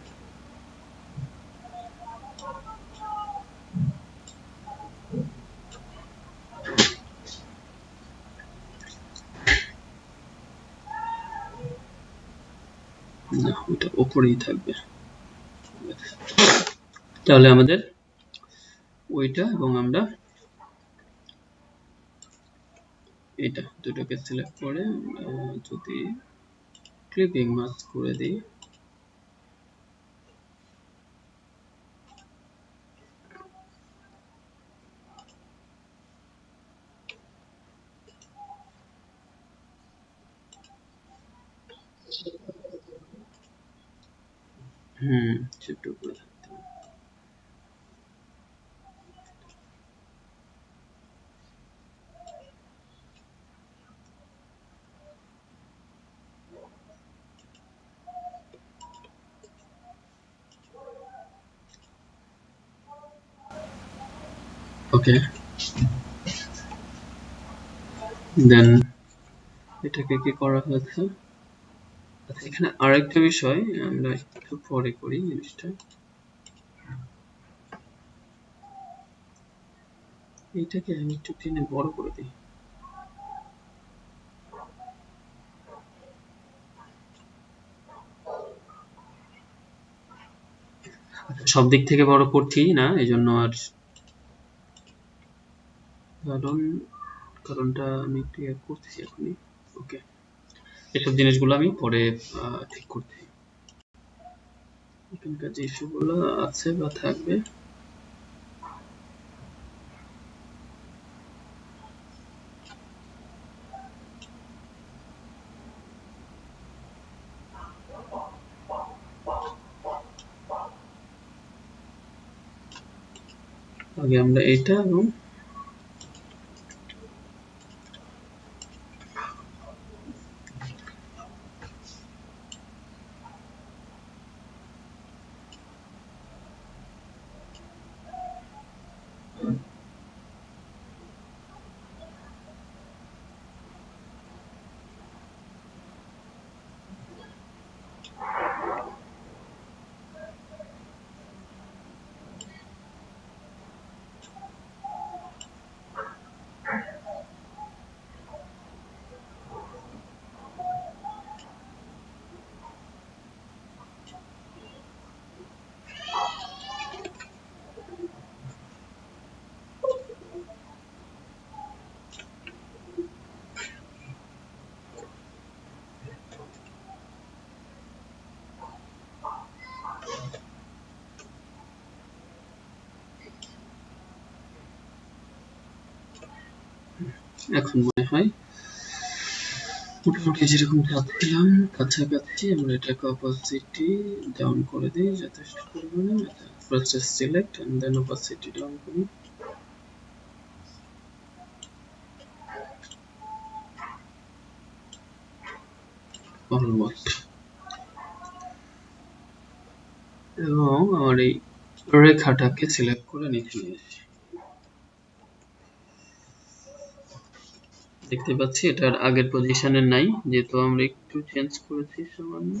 না, ওটা উপরেই থাকবে। তাহলে আমাদের ওইটা এবং আমরা এটা দুটোকে সিলেক্ট করে যদি ক্লিপিং মাস্ক করে দিই, শিফট উপরে থাকতে হবে। ওকে, দেন এটাকে কি করা হয়েছে। আচ্ছা, এখানে আরেকটা বিষয় আমরা একটু পরে করি জিনিসটা। এইটাকে আমি একটু টেনে বড় করে দিই। সব দিক থেকে বড় করছি না, এই জন্য আর কারণ কারণটা আমি ক্লিয়ার করছি এখনই। ওকে, এসব জিনিসগুলো আমি পরে ঠিক করছি। এখানকার যে ইস্যুগুলো আছে বা থাকবে, আগে আমরা এটা এবং এখন মনে হয় মোটামুটি যেরকম চাচ্ছিলাম কাছাকাছি। আমরা এটাকে অপাসিটি ডাউন করে দিই যথেষ্ট পরিমাণে। First select and then opacity down করি। অলমোস্ট। এবং আমার এই রেখাটাকে সিলেক্ট করে নিচে নিয়ে আসি। দেখতে পাচ্ছি এটার আগের পজিশনে নাই, যেহেতু আমরা একটু চেঞ্জ করেছি সামান্য।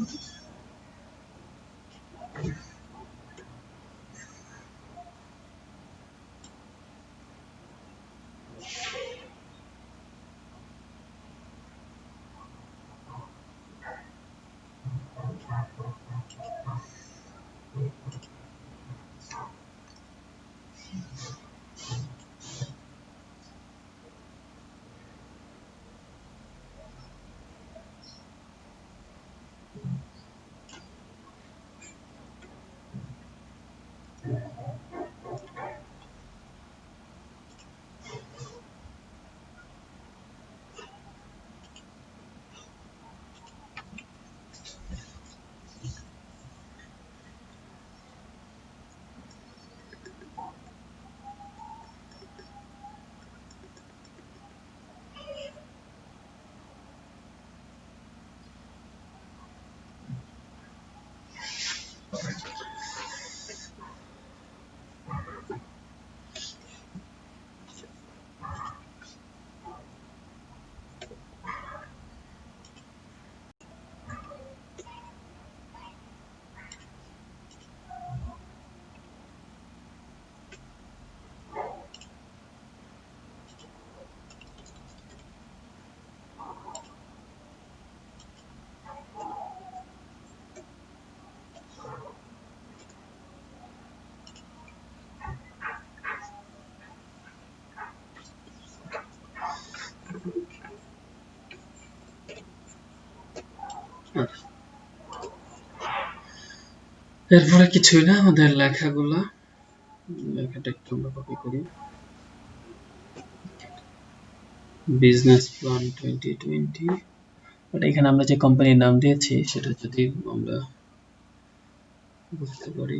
আচ্ছা, এরপরে কিছুই না, আমাদের লেখাটা একটু আমরা কপি করি। বিজনেস প্ল্যান 2020, বাট এখানে আমরা যে কোম্পানির নাম দিয়েছি সেটা যদি আমরা বুঝতে পারি।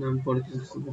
নাম পরে চেঞ্জ করবো।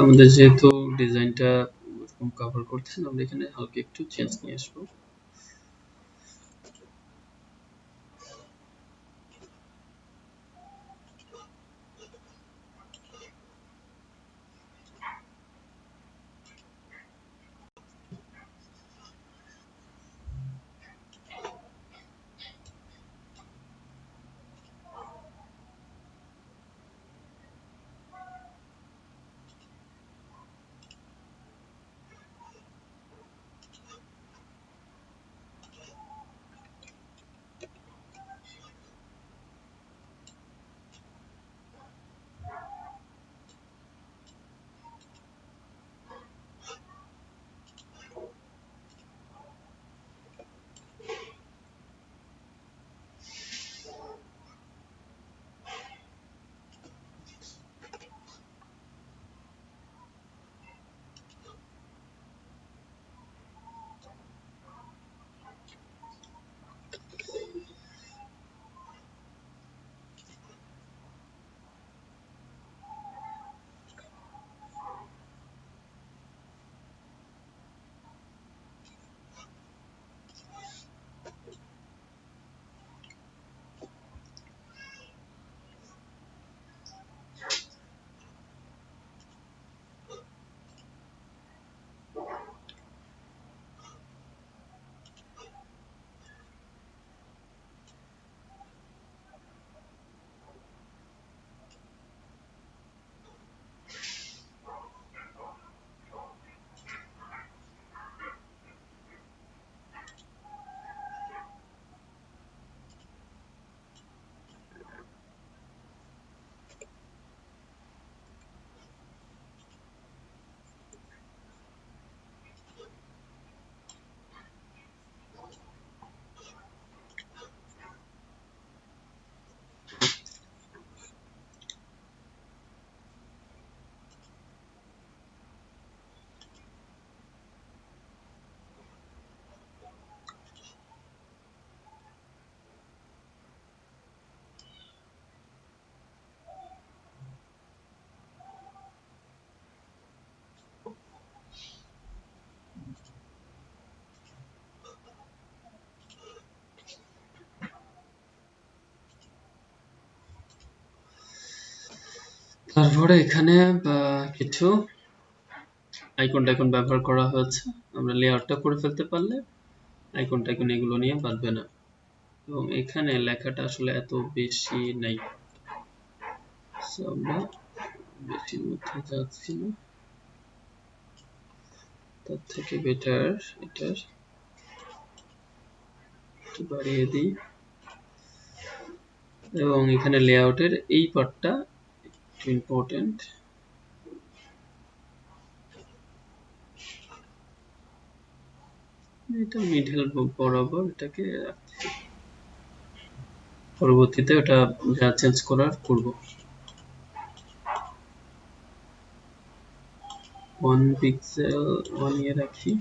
আমাদের যেহেতু ডিজাইনটা কভার করতেছেন, আমরা এখানে হালকা একটু চেঞ্জ নিয়ে আসবো। তারপরে এখানে কিছু আইকন টাইকন ব্যবহার করা হয়েছে। আমরা লেআউটটা করে ফেলতে পারলে আইকন টাইকন এগুলো নিয়ে বাঁধবে না। এবং এখানে লেখাটা আসলে এত বেশি নাই, আমরা বেশির মধ্যে যাচ্ছি না, তার থেকে বেটার এটার একটু বাড়িয়ে দিই। এবং এখানে লেআউটের এই পার্টটা একটু ইম্পর্টেন্ট, এটা মিডল বরাবর এটাকে রাখছি। পরবর্তীতে ওটা যা চেঞ্জ করার করব। 1 পিক্সেল 1 এ রাখি।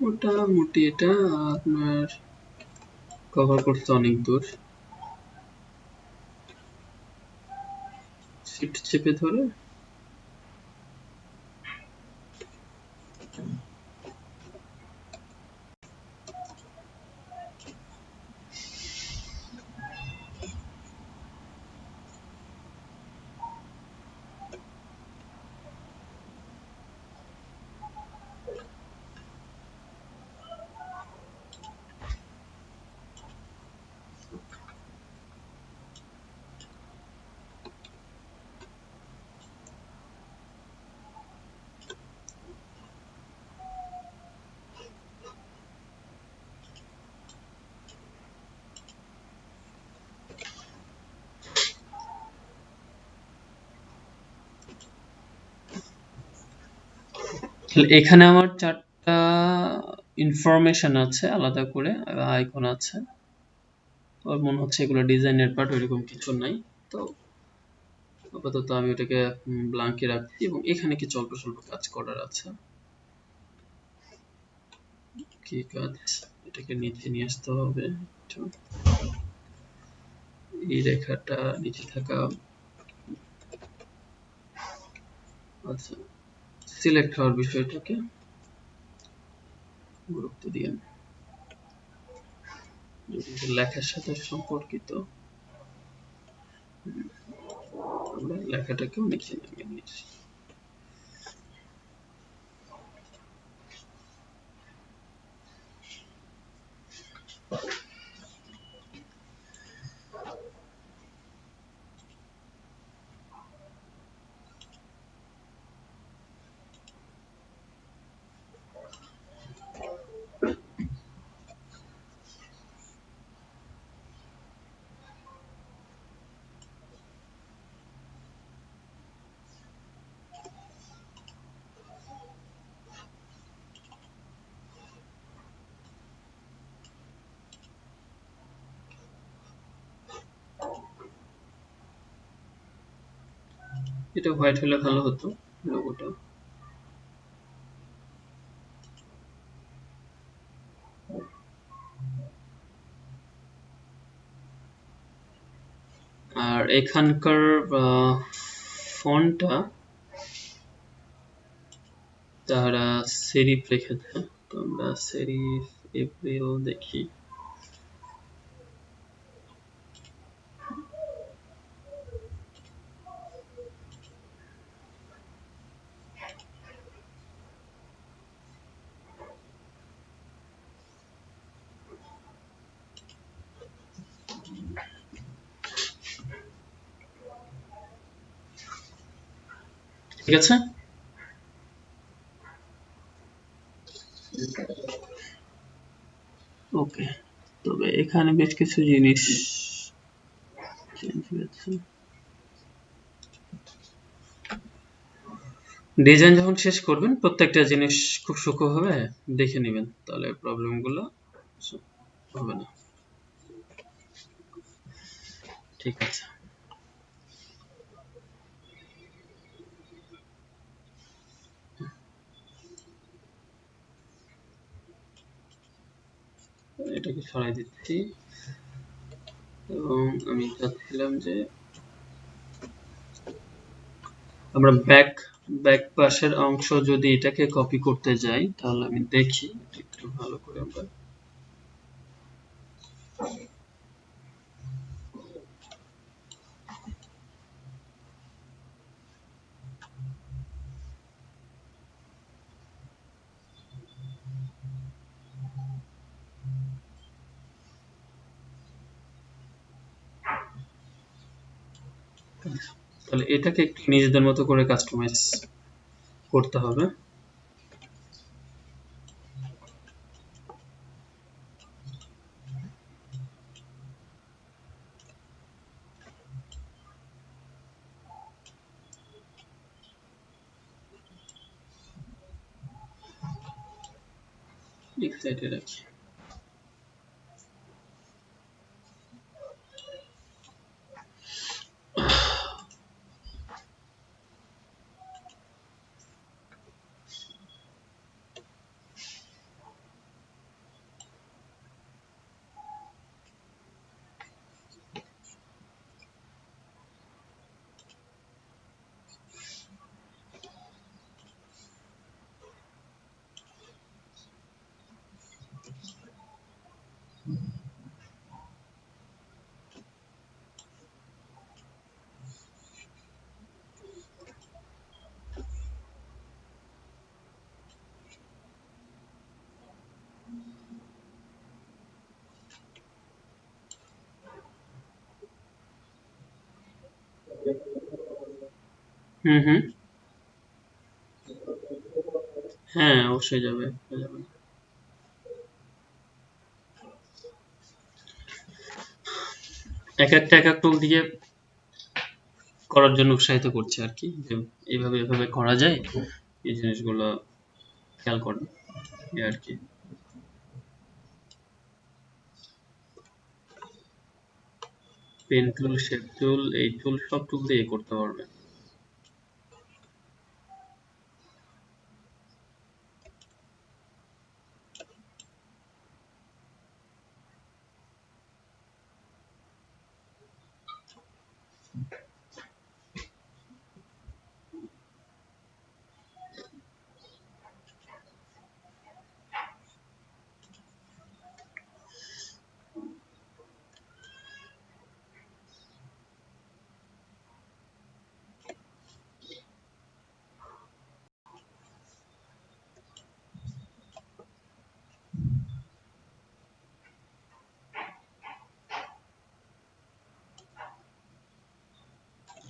মোটামুটি এটা আপনার কভার করতে অনেক দূর। শিফট চেপে ধরে এখানে আমার 4টা ইনফরমেশন আছে আলাদা করে, আইকন আছে। আমার মনে হচ্ছে এগুলো ডিজাইনের পার্ট, ওইরকম কিছু নাই। তো আপাতত আমি ওটাকে ব্ল্যাঙ্কে রাখছি এবং এখানে কিছু অল্প স্বল্প কাজ করার আছে। কি কাজ? এটাকে নিচে নিয়ে আসতে হবে। এই রেখাটা নিচে থাকা, আচ্ছা, সিলেক্ট হওয়ার বিষয়টাকে গুরুত্ব দিন, লেখার সাথে সম্পর্কিত। আমরা লেখাটাকেও নিচে নামিয়ে নিয়েছি। এটা হোয়াইট হলে ভালো হতো লোগোটা। আর এখানকার ফন্টটা তারা সেরিফ রেখেছে, তো আমরা সেরিফ এপ্রিল দেখি। ঠিক আছে, ওকে। তবে এখানে বেশ কিছু জিনিস চেঞ্জ হয়েছে। ডিজাইন যখন শেষ করবেন প্রত্যেকটা জিনিস খুব সূক্ষ্মভাবে দেখে নেবেন, তাহলে প্রবলেমগুলো হবে না। ঠিক আছে। সরাই দিচ্ছি এবং আমি চাচ্ছিলাম যে আমরা ব্যাক পাশের অংশ যদি এটাকে কপি করতে যাই তাহলে আমি দেখি একটু ভালো করে আমরা তাহলে এটাকে একটু নিজেদের মতো করে কাস্টমাইজ করতে হবে। এক সাইডে রাখি। হুম হুম হ্যাঁ অবশ্যই যাবে যাবে। এক এক টুল দিয়ে করার জন্য উৎসাহিত করছে আর কি, যে এইভাবে এভাবে করা যায়, এই জিনিসগুলো খেয়াল করেন এই আর কি। পেন টুল, শেপ টুল, এই টুল সব টুল দিয়ে করতে পারবে।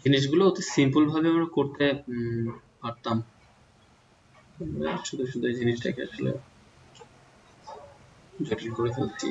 জিনিসগুলো অতি সিম্পল ভাবে আমরা করতে পারতাম, শুধু শুধু এই জিনিসটাকে আসলে জটিল করে ফেলছি।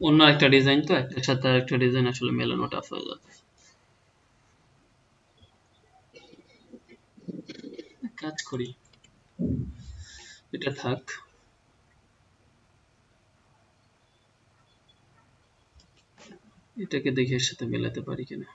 অন্য একটা ডিজাইন তো, একটার সাথে আরেকটা ডিজাইন আসলে মেলানো টাফ হয়ে যাচ্ছে। কাজ করি, এটা থাক। এটাকে দেখে এর সাথে মেলাতে পারি কিনা।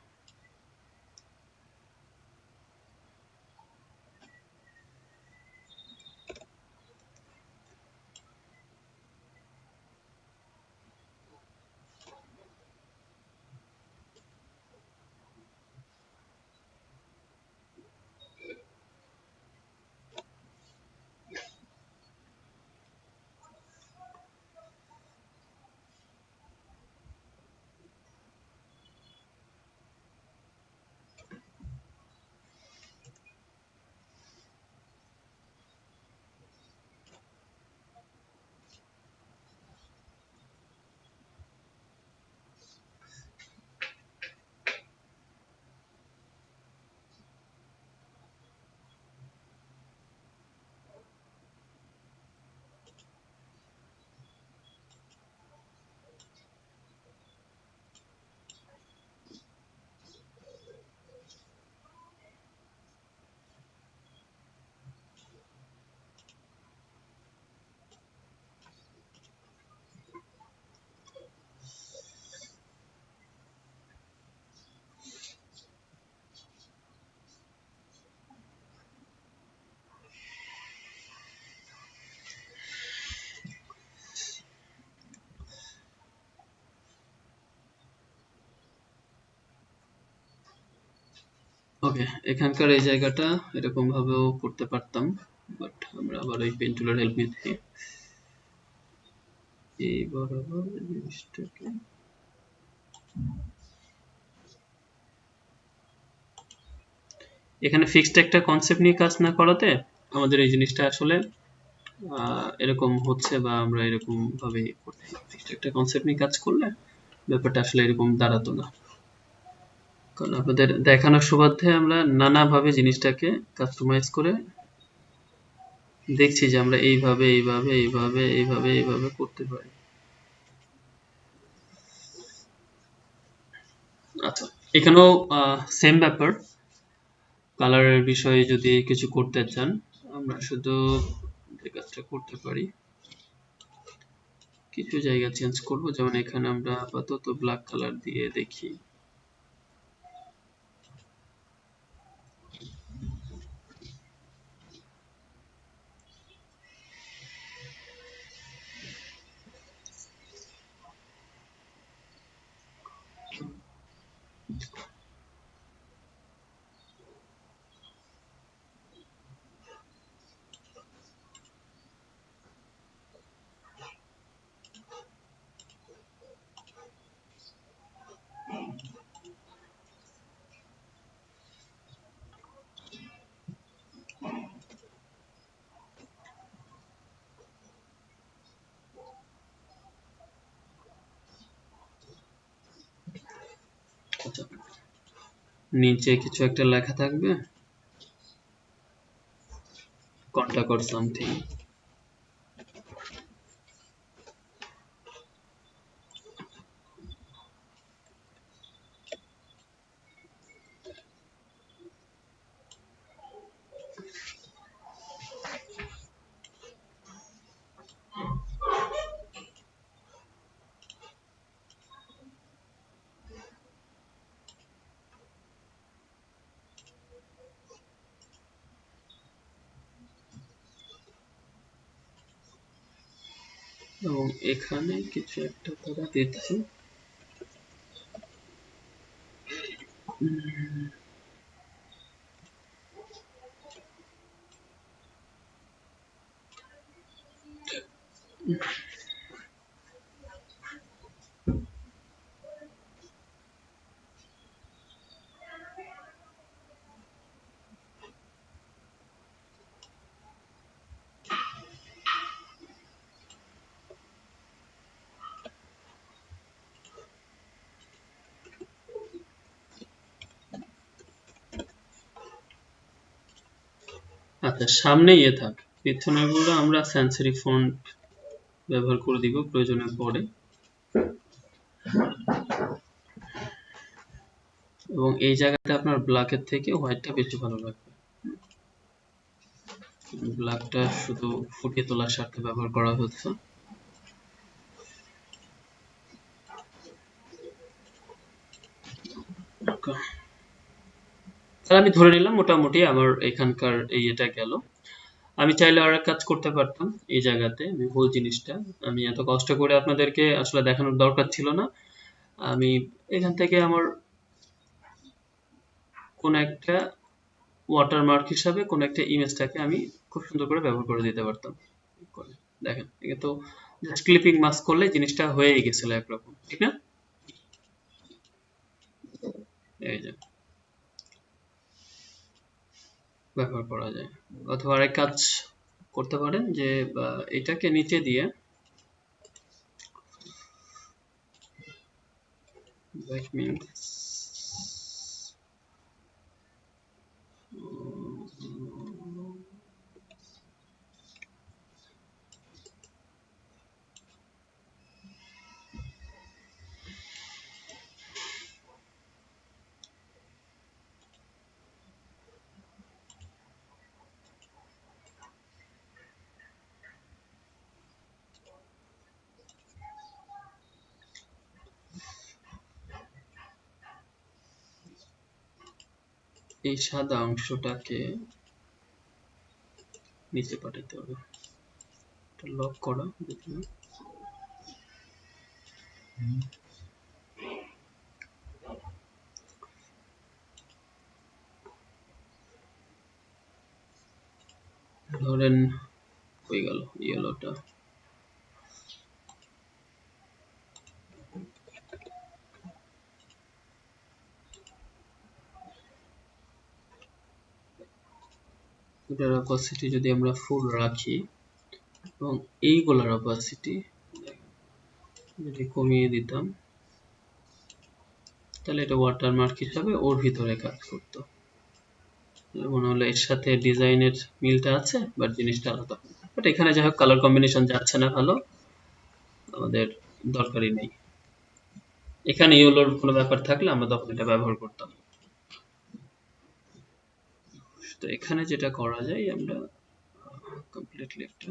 ওকে, এখানকার এই জায়গাটা এরকম ভাবেও করতে পারতাম, বাট আমরা আবার ওই পেন টুলের হেল্প নিচ্ছি। এই বরাবর জিনিসটাকে এখানে ফিক্সড একটা কনসেপ্ট নিয়ে কাজ না করাতে আমাদের এই জিনিসটা আসলে এরকম হচ্ছে, বা আমরা এরকম ভাবে করতে ফিক্সড একটা কনসেপ্ট নিয়ে কাজ করলে ব্যাপারটা আসলে এরকম দাঁড়াতো না। কারণ আপনাদের দেখানোর সুবাদে আমরা নানাভাবে জিনিসটাকে কাস্টমাইজ করে দেখছি যে আমরা এইভাবে এইভাবে এইভাবে এইভাবে এইভাবে করতে পারি। আচ্ছা, এখানেও সেম ব্যাপার। কালারের বিষয়ে যদি কিছু করতে চান, আমরা শুধু যে কাজটা করতে পারি, কিছু জায়গা চেঞ্জ করব। যেমন এখানে আমরা আপাতত ব্ল্যাক কালার দিয়ে দেখি। আচ্ছা, নিচে কিছু একটা লেখা থাকবে, কন্টাক্ট অর সামথিং। এবং এখানে কিছু একটা তারা দিচ্ছে। আচ্ছা, সামনে ইয়ে থাক, পিছনেরগুলো আমরা সেন্সরি ফন্ট ব্যবহার করে দিব প্রয়োজনের পরে। এবং এই জায়গাটা আপনার ব্ল্যাকের থেকে হোয়াইটটা বেশি ভালো লাগবে। ব্ল্যাকটা শুধু ফুটিয়ে তোলার স্বার্থে ব্যবহার করা হচ্ছে। তাহলে আমি ধরে নিলাম মোটামুটি আমার এখানকার এই এটা গেল। আমি চাইলে আর এক কাজ করতে পারতাম এই জায়গাতে, আমি হোল জিনিসটা, আমি এত কষ্ট করে আপনাদেরকে আসলে দেখানোর দরকার ছিল না। আমি এখান থেকে আমার কোন একটা ওয়াটারমার্ক হিসাবে কোন একটা ইমেজটাকে আমি খুব সুন্দর করে ব্যবহার করে দিতে পারতাম। দেখেন, এটা তো জাস্ট ক্লিপিং মাস্ক করলে জিনিসটা হয়ে গেছিল একরকম, ঠিক না? এই যে ব্যবহার করা যায়। অথবা আরেক কাজ করতে পারেন যে এটাকে নিচে দিয়ে ব্যাক মিনস এই সাদা অংশটাকে নিচে পাঠাতে হবে। এটা লক করা দেখুন। ধরেন হয়ে গেল ইয়েলোটা। এটার অপাসিটি যদি আমরা ফুল রাখি এবং এইগুলার অপাসিটি যদি কমিয়ে দিতাম তাহলে এটা ওয়াটারমার্ক হিসাবে ওর ভিতরে কাজ করতো। মনে হলো এর সাথে ডিজাইনের মিলটা আছে বাট জিনিসটা আলাদা। বাট এখানে যাই হোক কালার কম্বিনেশন যাচ্ছে না ভালো, আমাদের দরকারই নেই। এখানে ইয়েলোর কোনো ব্যাপার থাকলে আমরা তখন এটা ব্যবহার করতাম। তো এখানে যেটা করা যায় আমরা কমপ্লিটলি একটা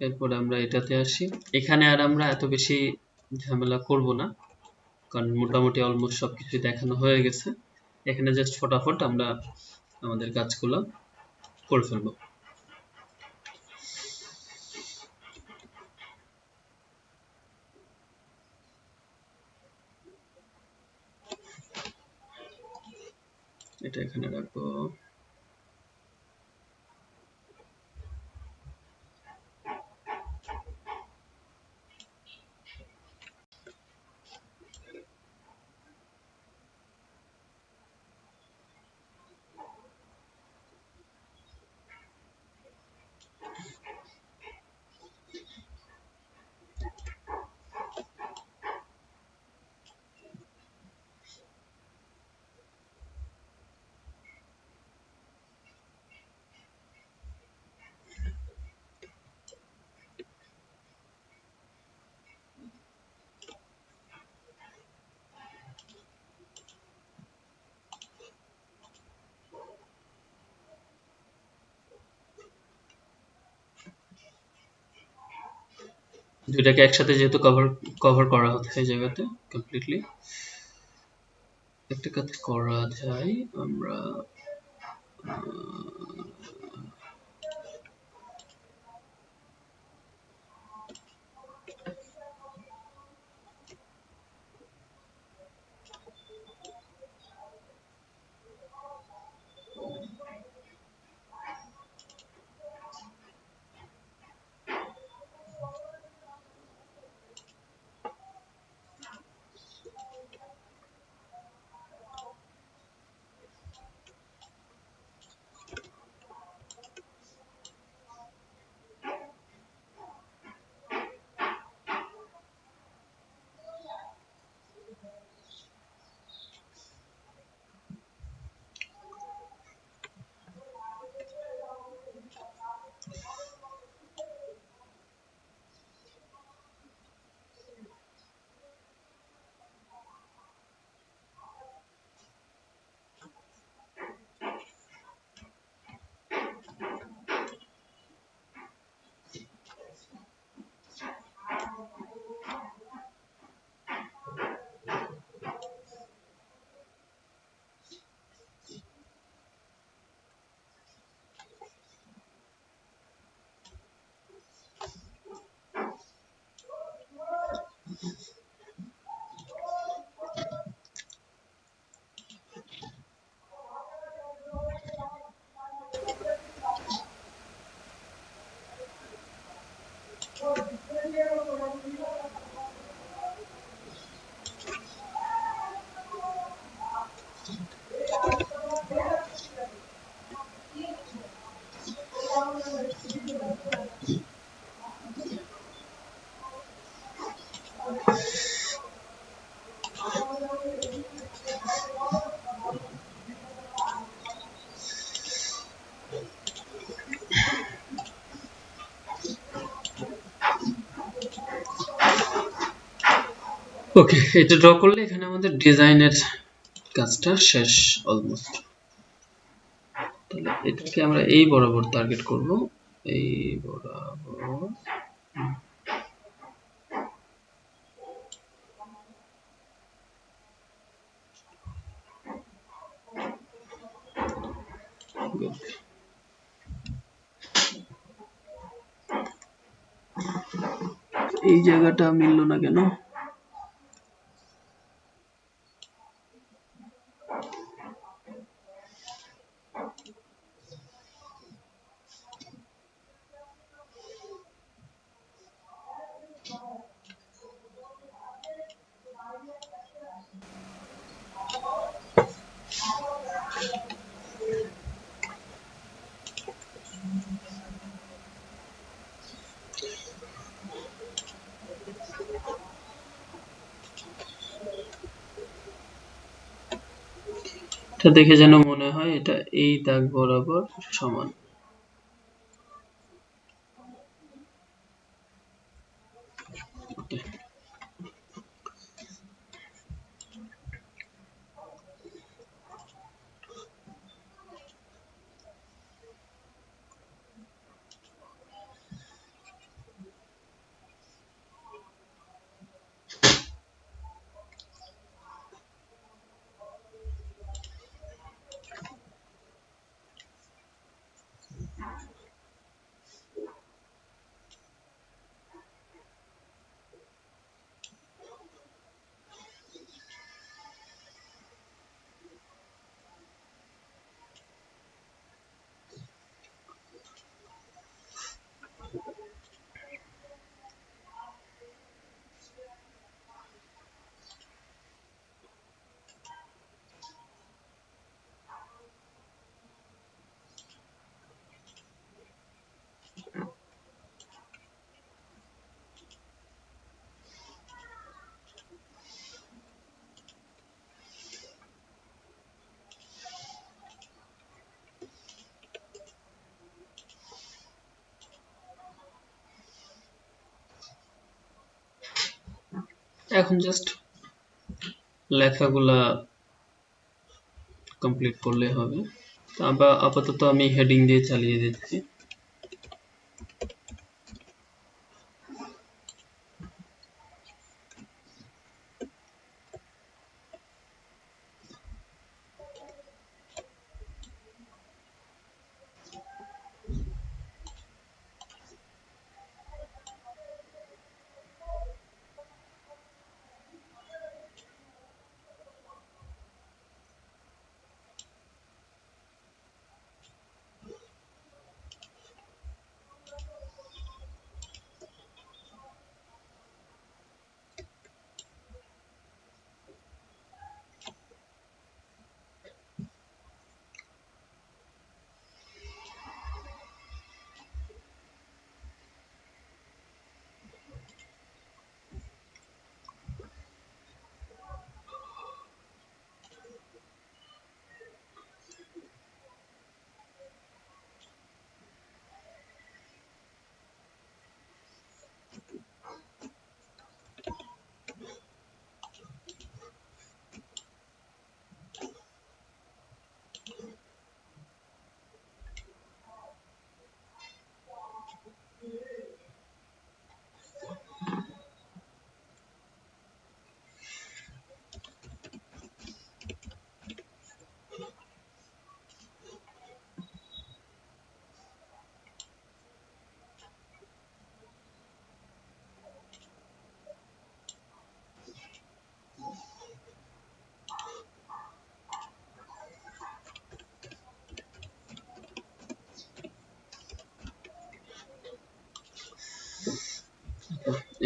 এরপরে আমরা এটাতে আসি। এখানে আর আমরা এত বেশি ঝামেলা করব না, কারণ মোটামুটি অলমোস্ট সবকিছু দেখানো হয়ে গেছে। এখানে জাস্ট ফটাফট আমরা আমাদের কাজগুলো করে ফেলবো। এটা এখানে রাখবো। দুইটাকে একসাথে যেহেতু কভার করা হচ্ছে এই জায়গাতে কমপ্লিটলি, একটা কাজ করা যায় আমরা ওকে, এটা ড্র করলে এখানে আমাদের ডিজাইনের কাজটা শেষ অলমোস্ট। তাহলে এটাকে আমরা এই বরাবর টার্গেট করব, এই বরাবর। এই জায়গাটা মিলল না কেন? এটা দেখে যেন মনে হয় এটা এই দাগ বরাবর সমান। এখন জাস্ট লেখাগুলা কমপ্লিট করলে হবে। আপাতত আমি হেডিং দিয়ে চালিয়ে দিচ্ছি।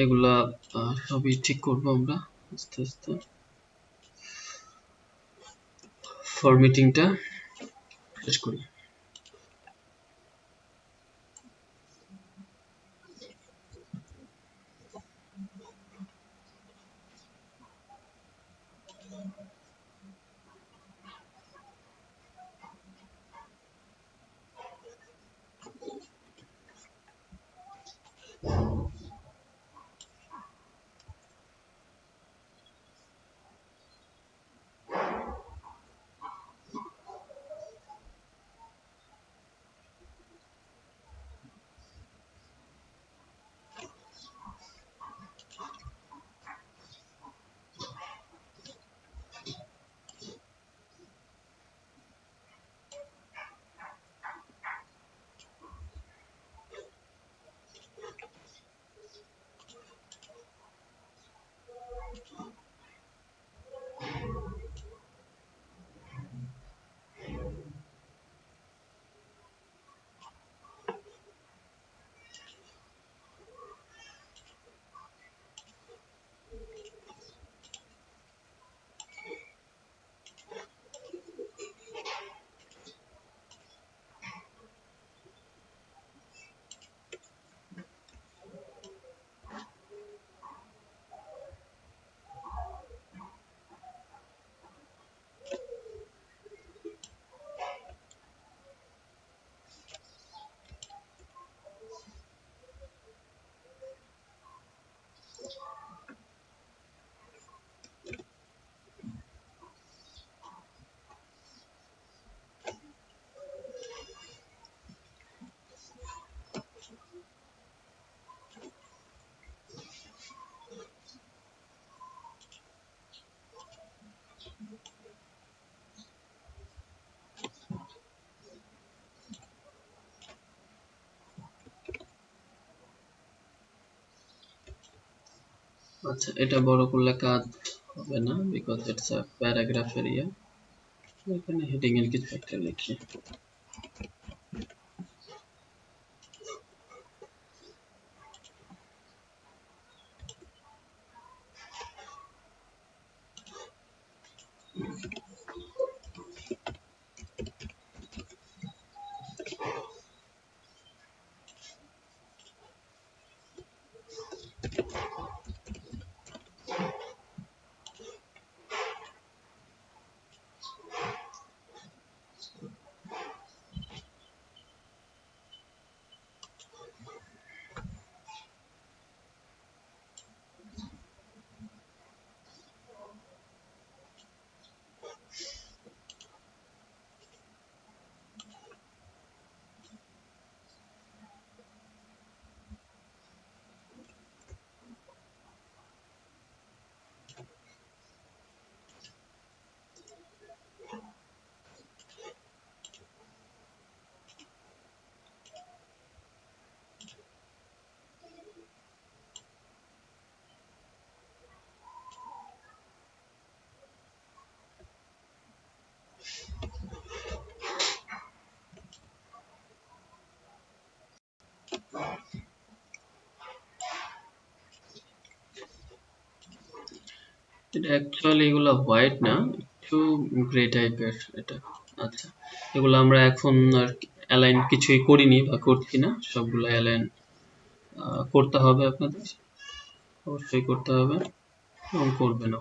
এগুলা সবই ঠিক করবো আমরা আস্তে আস্তে। ফরম্যাটিংটা শেষ করি। আচ্ছা, এটা বড় করলে কাজ হবে না, because it's a paragraph area. এখানে হেডিং এর কিছু একটা লিখি। এটা অ্যাকচুয়ালি এগুলা হোয়াইট না, একটু গ্রে টাইপের এটা। আচ্ছা, এগুলো আমরা এখন আর অ্যালাইন কিছুই করিনি বা করছি না, সবগুলো অ্যালাইন করতে হবে আপনাদের, অবশ্যই করতে হবে এবং করবে না।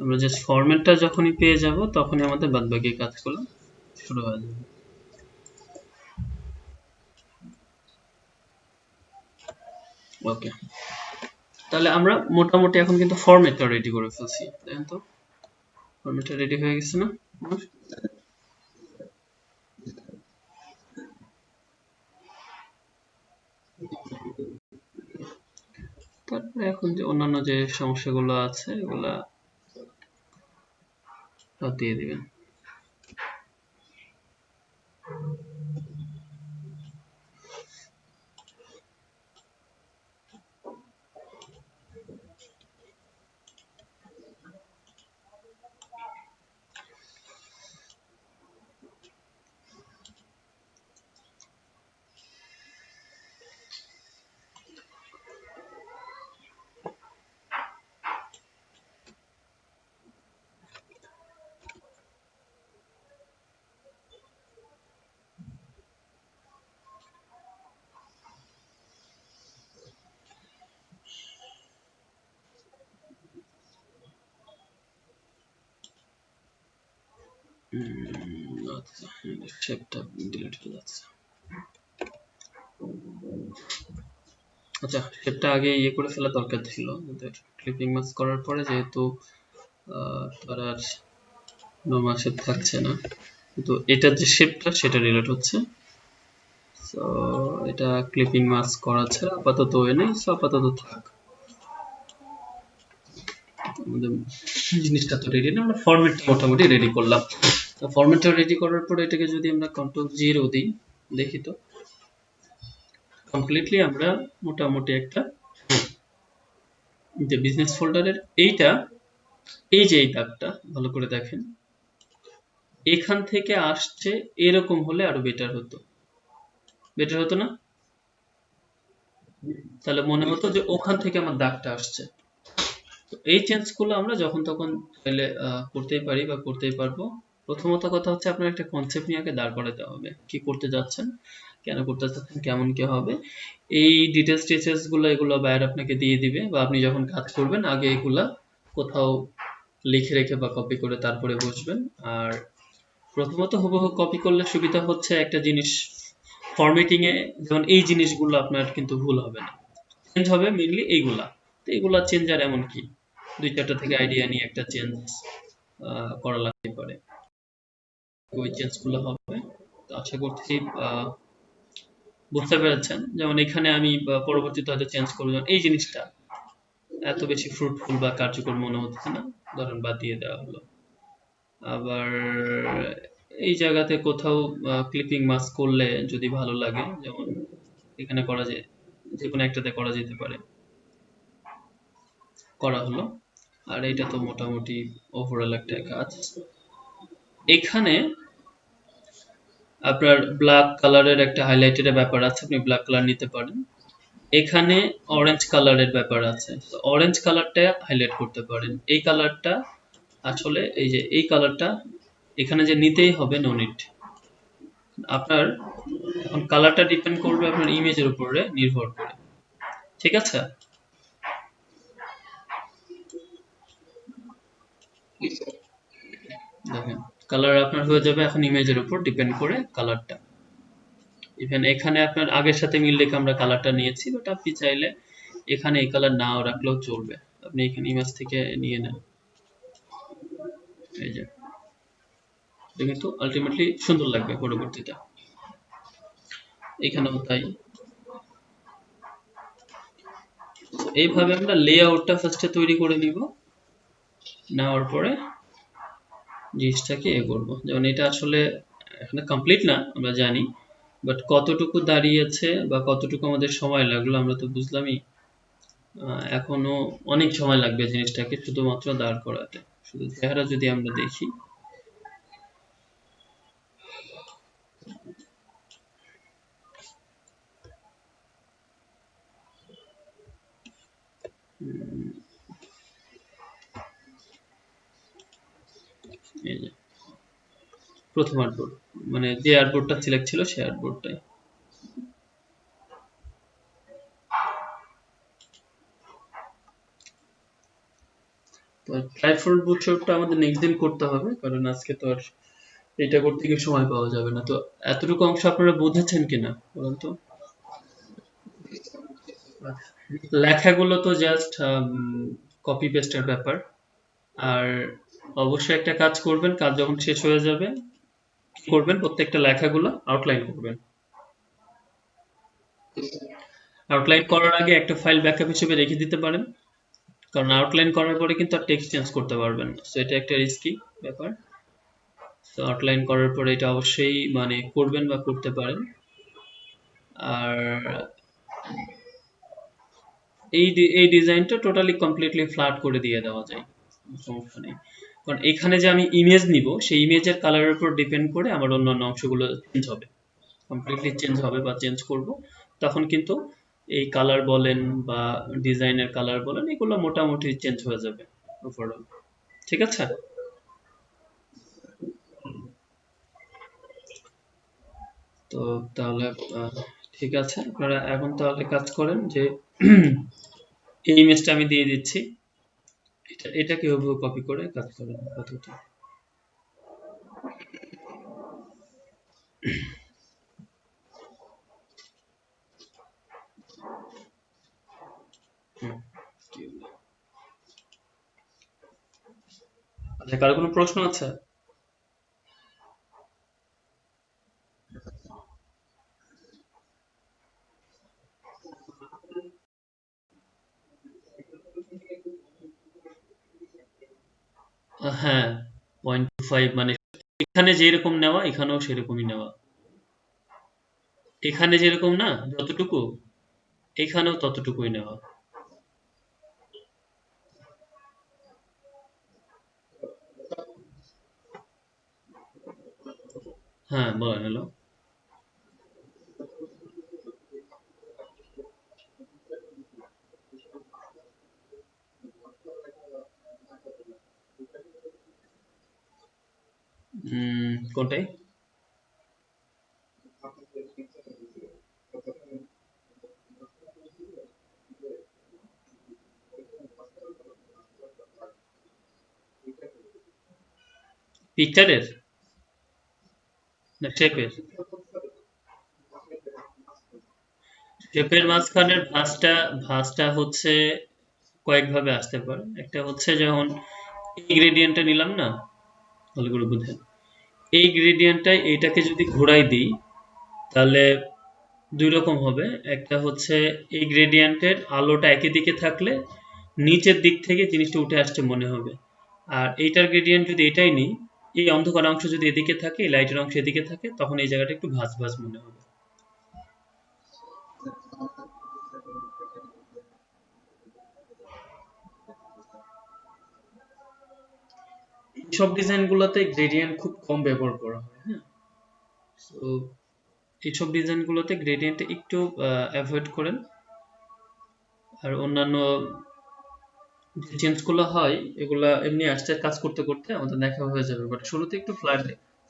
আমরা জাস্ট ফরম্যাটটা যখনই পেয়ে যাব তখনই আমাদের বাদবাকি কাজগুলো শুরু হয়ে যাবে। ওকে, তাহলে আমরা মোটামুটি এখন কিন্তু ফরম্যাটটা রেডি করে ফেলছি, দেখেন তো ফরম্যাটটা রেডি হয়ে গেছে না আমার? তারপরে এখন যে অন্যান্য যে সমস্যাগুলো আছে এগুলা বাদ দিয়ে দিবেন। আচ্ছা, শেপটা ডিলিট হয়ে যাচ্ছে। আচ্ছা, শেপটা আগে ইয়ে করে ফেলা দরকার ছিল আমাদের, ক্লিপিং মাস্ক করার পরে, যেহেতু তার আর নরমাল শেপ থাকছে না, কিন্তু এটার যে শেপটা সেটা ডিলিট হচ্ছে। সো এটা ক্লিপিং মাস্ক করা ছাড়া আপাতত ওয়ে নেই, সো আপাতত থাক। আমাদের জিনিসটা তো রেডি না, আমরা ফরম্যাটটা মোটামুটি রেডি করলাম। তো ফরম্যাটটা রেডি করার পরে এটাকে যদি আমরা কন্ট্রোল জিরো দিই, দেখি তো কমপ্লিটলি আমরা মোটামুটি একটা যে বিজনেস ফোল্ডারের এইটা, এই যে এই দাগটা ভালো করে দেখেন, এখান থেকে আসছে, এরকম হলে আরো বেটার হতো। বেটার হতো না? তাহলে মনে হতো যে ওখান থেকে আমার দাগটা আসছে। তো এই চেঞ্জ গুলো আমরা যখন তখন চাইলে করতেই পারি বা করতেই পারবো। প্রথমত কথা হচ্ছে আপনার একটা কনসেপ্ট নিয়ে আগে দাঁড় করাতে হবে, কি করতে যাচ্ছেন, কেন করতে চাচ্ছেন, কেমন কি হবে। এই ডিটেলস টিটেলস গুলো এগুলো বায়ার আপনাকে দিয়ে দিবে, বা আপনি যখন কাজ করবেন আগে এগুলা কোথাও লিখে রেখে বা কপি করে তারপরে বসবেন। আর প্রথমত হুবহু কপি করলে সুবিধা হচ্ছে একটা জিনিস, ফরম্যাটিং এ যেমন এই জিনিসগুলো আপনার কিন্তু ভুল হবে না, চেঞ্জ হবে মেইনলি এইগুলা। তো এগুলা চেঞ্জ আর এমন কি, দুই চারটা থেকে আইডিয়া নিয়ে একটা চেঞ্জ করা লাগতে পারে, ওই চেঞ্জ গুলো হবে। তো আশা করছি বুঝতে পেরেছেন। যেমন এখানে আমি পরবর্তীতে হয়তো চেঞ্জ করবো, যেমন এই জিনিসটা এত বেশি ফ্রুটফুল বা কার্যকর মনে হচ্ছে না, ধরেন বাদ দিয়ে দেওয়া হলো। আবার এই জায়গাতে কোথাও ক্লিপিং মাস্ক করলে যদি ভালো লাগে, যেমন এখানে করা যায়, যে কোনো একটাতে করা যেতে পারে। করা হলো। আর এটা তো মোটামুটি ওভারঅল একটা কাজ। এখানে আপনার ব্ল্যাক কালারের একটা হাইলাইটের ব্যাপার আছে, আপনি ব্ল্যাক কালার নিতে পারেন। এখানে অরেঞ্জ কালারের ব্যাপার আছে, তো অরেঞ্জ কালারটা হাইলাইট করতে পারেন। এই কালারটা আসলে এই যে এই কালারটা এখানে যে নিতেই হবে, নো নিড। আপনার এখন কালারটা ডিপেন্ড করবে আপনার ইমেজের উপরে নির্ভর করে, ঠিক আছে? দেখেন কালার আপনার হয়ে যাবে এখন ইমেজের উপর ডিপেন্ড করে কালারটা। ইভেন এখানে আপনার আগের সাথে মিল রেখে আমরা কালারটা নিয়েছি, বাট আপনি চাইলে এখানে এই কালার নাও রাখলেও চলবে। আপনি এখানে ইমেজ থেকে নিয়ে নেন, এই যে এটা কিন্তু আলটিমেটলি সুন্দর লাগবে পরবর্তীতে। এখানেও তাই। এইভাবে আমরা লেআউটটা ফার্স্টে তৈরি করে নিব, নেওয়ার পরে জিনিসটাকে করবো। যেমন এটা আসলে এখানে কমপ্লিট না আমরা জানি, বাট কতটুকু দাঁড়িয়েছে বা কতটুকু আমাদের সময় লাগলো আমরা তো বুঝলামই। এখনো অনেক সময় লাগবে জিনিসটাকে শুধুমাত্র দাঁড় করাতে। শুধু চেহারা যদি আমরা দেখি, এই যে প্রথম আর্টবোর্ড, মানে যে আর্টবোর্ডটা সিলেক্ট ছিল সেই আর্টবোর্ডটাই। তো ট্রাইফোল্ড বুটস্ট্র্যাপটা আমাদের নেক্সট দিন করতে হবে, কারণ আজকে তো আর এটা করতে গিয়ে সময় পাওয়া যাবে না। তো এতটুকু অংশ আপনারা বুঝেছেন কিনা বলুন তো? লেখাগুলো তো জাস্ট কপি পেস্টের ব্যাপার। আর অবশ্যই একটা কাজ করবেন, কাজ যখন শেষ হয়ে যাবে কি করবেন, প্রত্যেকটা লেখাগুলো আউটলাইন করবেন। আউটলাইন করার আগে একটা ফাইল ব্যাকআপ হিসেবে রেখে দিতে পারেন, কারণ আউটলাইন করার পরে কিন্তু আর টেক্সট চেঞ্জ করতে পারবেন না, সো এটা একটা রিস্কি ব্যাপার। তো আউটলাইন করার পরে এটা অবশ্যই মানে করবেন বা করতে পারেন। আর এই ডিজাইনটা টোটালি কমপ্লিটলি ফ্ল্যাট করে দিয়ে দেওয়া যায়, সমস্যা নেই। কারণ এখানে যে আমি ইমেজ নিব সেই ইমেজের কালারের উপর ডিপেন্ড করে আমার অন্যান্য অংশগুলো চেঞ্জ হবে, কমপ্লিটলি চেঞ্জ হবে বা চেঞ্জ করব। তখন কিন্তু এই কালার বলেন বা ডিজাইনের কালার বলেন এগুলো মোটামুটি চেঞ্জ হয়ে যাবে ওভারঅল, ঠিক আছে? তো তাহলে ঠিক আছে, আপনারা এখন তাহলে কাজ করেন যে এই ইমেজটা আমি দিয়ে দিচ্ছি, এটা কিভাবে কপি করে কাজ করেন আপাতত। হুম, আচ্ছা কারো কোনো প্রশ্ন আছে? হ্যাঁ, 0.25 মানে এখানে যেরকম নেওয়া এখানেও সেরকমই নেওয়া। এখানে যেরকম না যতটুকু, এখানেও ততটুকুই নেওয়া। হ্যাঁ বলেন, হ্যালো। কোনটাই? পিকচারের না শেপের? শেপের মাঝখানের ভাঁজটা হচ্ছে কয়েকভাবে আসতে পারে। একটা হচ্ছে যেমন এই গ্রেডিয়েন্টটা নিলাম না, ভালো করে বুঝেন। এই গ্রেডিয়েন্টটাই এইটাকে যদি ঘোরাই দিই তাহলে দুই রকম হবে। একটা হচ্ছে এই গ্রেডিয়েন্টের আলোটা একই দিকে থাকলে নিচের দিক থেকে জিনিসটা উঠে আসছে মনে হবে। আর এইটার গ্রেডিয়েন্ট যদি এটাই নিই, এই অন্ধকার অংশ যদি এদিকে থাকে, এই লাইটের অংশ এদিকে থাকে, তখন এই জায়গাটা একটু ভাঁজ ভাঁজ মনে হবে। এইসব ডিজাইনগুলোতে গ্রেডিয়েন্ট খুব কম ব্যবহার করা হয়। হ্যাঁ, সো এইসব ডিজাইনগুলোতে গ্রেডিয়েন্ট একটু অ্যাভয়েড করেন। আর অন্যান্য যে চেঞ্জগুলো হয় এগুলা এমনি আসতে কাজ করতে করতে আমাদের দেখা হয়ে যাবে, বাট শুরুতে একটু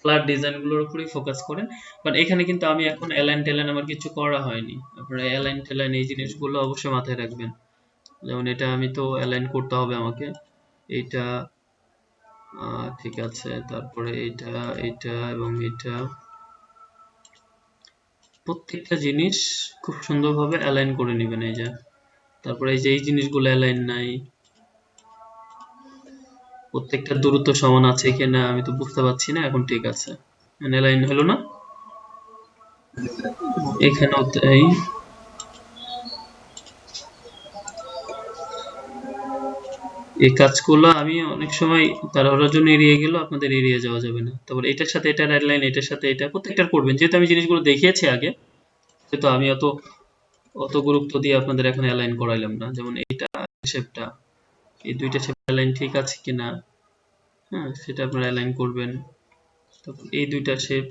ফ্ল্যাট ডিজাইনগুলোর উপরেই ফোকাস করেন। বাট এখানে কিন্তু আমি এখন অ্যালাইন টেলাইন আমার কিছু করা হয়নি, আপনারা অ্যালাইন টেলাইন এই জিনিসগুলো অবশ্যই মাথায় রাখবেন। যেমন এটা আমি তো অ্যালাইন করতে হবে আমাকে, এইটা ঠিক আছে, তারপরে এইটা এইটা এবং এটা প্রত্যেকটা জিনিস খুব সুন্দরভাবে অ্যালাইন করে নেবেন। এই যে তারপরে এই যে এই জিনিসগুলো অ্যালাইন নাই, প্রত্যেকটা দূরত্ব সমান আছে কিনা আমি তো বুঝতে পারছি না। এখন ঠিক আছে, অ্যালাইন হলো না? এখানেও তাই। এই কাজগুলো আমি অনেক সময় তাড়াহুড়োর জন্য এড়িয়ে গেল, আপনাদের এড়িয়ে যাওয়া যাবে না। তারপর এটার সাথে এটা রেড লাইন, এটার সাথে এটা প্রত্যেকটা করবেন, যেহেতু আমি জিনিসগুলো দেখিয়েছি আগে, সেহেতু আমি অত অত গুরুত্ব দিয়ে আপনাদের এখন অ্যালাইন করাইলাম না। যেমন এইটা শেপটা, এই দুইটা শেপ অ্যালাইন ঠিক আছে কিনা, হ্যাঁ সেটা আপনারা অ্যালাইন করবেন। তারপর এই দুইটা শেপ,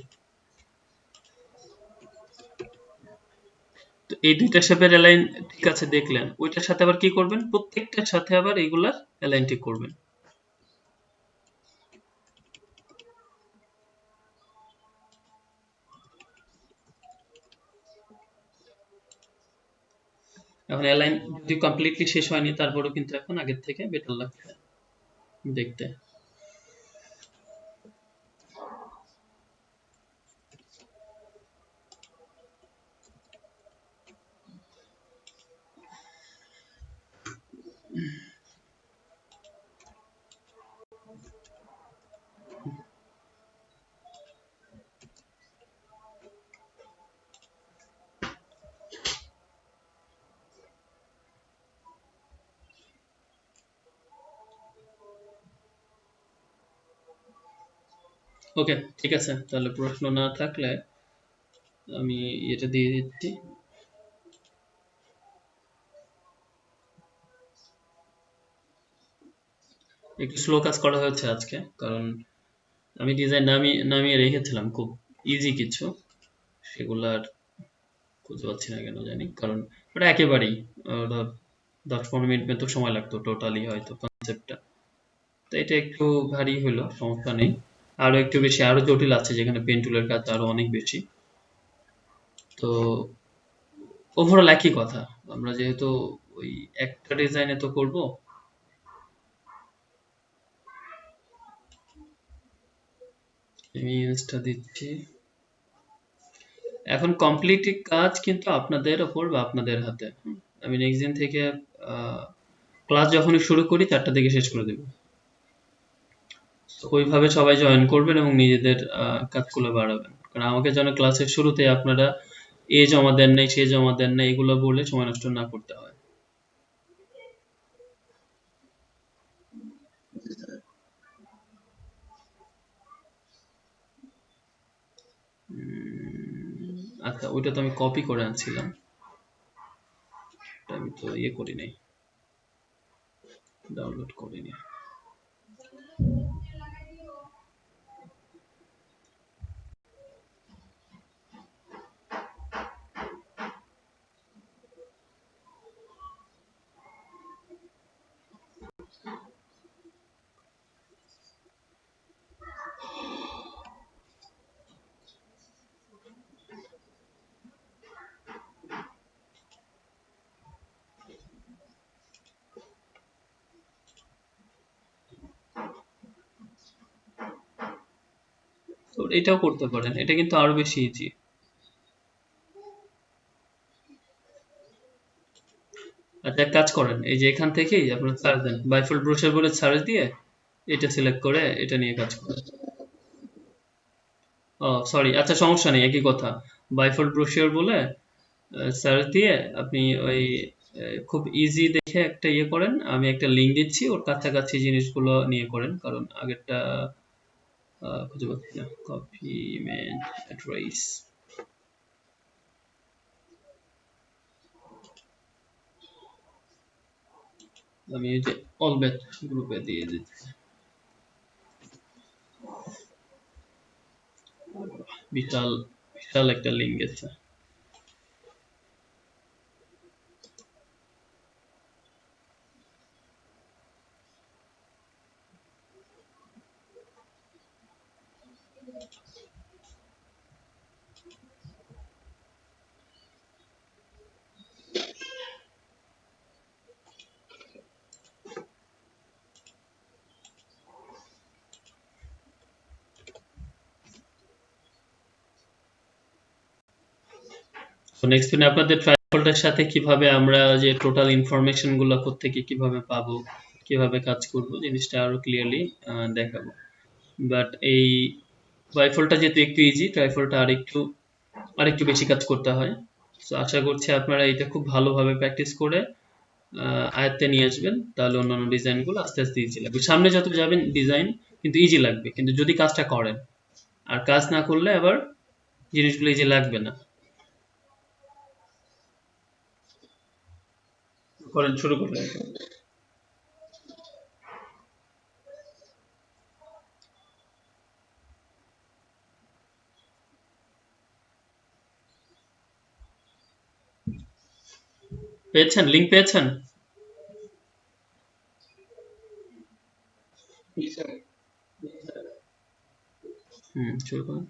তো এই দুইটা শেপের অ্যালাইন ঠিক আছে দেখলেন, ওইটার সাথে আবার কি করবেন, প্রত্যেকটার সাথে আবার এইগুলার অ্যালাইন ঠিক করবেন। এখন অ্যালাইন যদি কমপ্লিটলি শেষ হয়নি, তারপরেও কিন্তু এখন আগের থেকে বেটার লাগছে দেখতে। ওকে, ঠিক আছে, তাহলে প্রশ্ন না থাকলে আমি এটা দিয়ে দিচ্ছি। একটু স্লো কাজ করা হয়েছে আজকে, কারণ আমি ডিজাইন নামিয়ে রেখেছিলাম খুব ইজি কিছু, সেগুলো আর খুঁজে পাচ্ছি না কেন জানি, কারণ ওটা একেবারেই ওটা 10-15 মিনিট মতো সময় লাগতো টোটালি হয়তো কনসেপ্টটা। তো এটা একটু ভারী হলো, সমস্যা নেই। আরো একটু বেশি, আরো জটিল আছে যেখানে পেন টুলের কাজ আরো অনেক বেশি। তো ওভারঅল একই কথা, আমরা যেহেতু ওই একটা ডিজাইনে তো করব, আমি ইমেজটা দিচ্ছি। এখন কমপ্লিট কাজ কিন্তু আপনাদের ওপর বা আপনাদের হাতে। আমি নেক্সট দিন থেকে ক্লাস যখনই শুরু করি 4টা থেকে শেষ করে দেবো। ওইভাবে সবাই জয়েন করবেন এবং নিজেদের কাজগুলো বাড়াবেন, কারণ আমাকে যেন ক্লাসের শুরুতে আপনারা এ জমা দেন নাই, সে জমা দেন নাই, এগুলো বলে সময় নষ্ট না করতে হয়। আচ্ছা, ওইটা তো আমি কপি করে আনছিলাম, আমি তো ইয়ে করি নাই, ডাউনলোড করিনি। তো এটাও করতে পারেন, এটা কিন্তু আরো বেশি ইজি। আচ্ছা, এক কাজ করেন, এই যে এখান থেকেই আপনার সার্চ দেন বাইফোল্ড ব্রোশার বলে সার্চ দিয়ে এটা সিলেক্ট করে এটা নিয়ে কাজ করেন। ও সরি, আচ্ছা সমস্যা নেই, একই কথা। বাইফোল্ড ব্রোশার বলে সার্চ দিয়ে আপনি ওই খুব ইজি দেখে একটা ইয়ে করেন, আমি একটা লিঙ্ক দিচ্ছি, ওর কাছাকাছি জিনিসগুলো নিয়ে করেন, কারণ আগেরটা খুঁজে পাচ্ছি না। কপি ইমেজ অ্যাড্রেস, আমি এই যে অল ব্যাচ গ্রুপে দিয়ে দিচ্ছি। বিশাল বিশাল একটা লিঙ্ক গেছে। তো নেক্সট দিন আপনাদের ট্রাইফলটার সাথে কিভাবে আমরা যে টোটাল ইনফরমেশন গুলো কোত্থেকে কিভাবে পাবো, কিভাবে কাজ করব, জিনিসটা আরো ক্লিয়ারলি দেখাবো। বাট এই ট্রাইফলটা যেহেতু একটু ইজি, ট্রাইফলটা আরেকটু বেশি কাজ করতে হয়। তো আশা করছি আপনারা এটা খুব ভালোভাবে প্র্যাকটিস করে আয়ত্তে নিয়ে আসবেন, তাহলে অন্যান্য ডিজাইনগুলো আস্তে আস্তে ইজি লাগবে। সামনে যত যাবেন ডিজাইন কিন্তু ইজি লাগবে, কিন্তু যদি কাজটা করেন। আর কাজ না করলে আবার জিনিসগুলো ইজি লাগবে না। করেন, শুরু করলেন। পেয়েছেন? লিঙ্ক পেয়েছেন? শুরু করুন।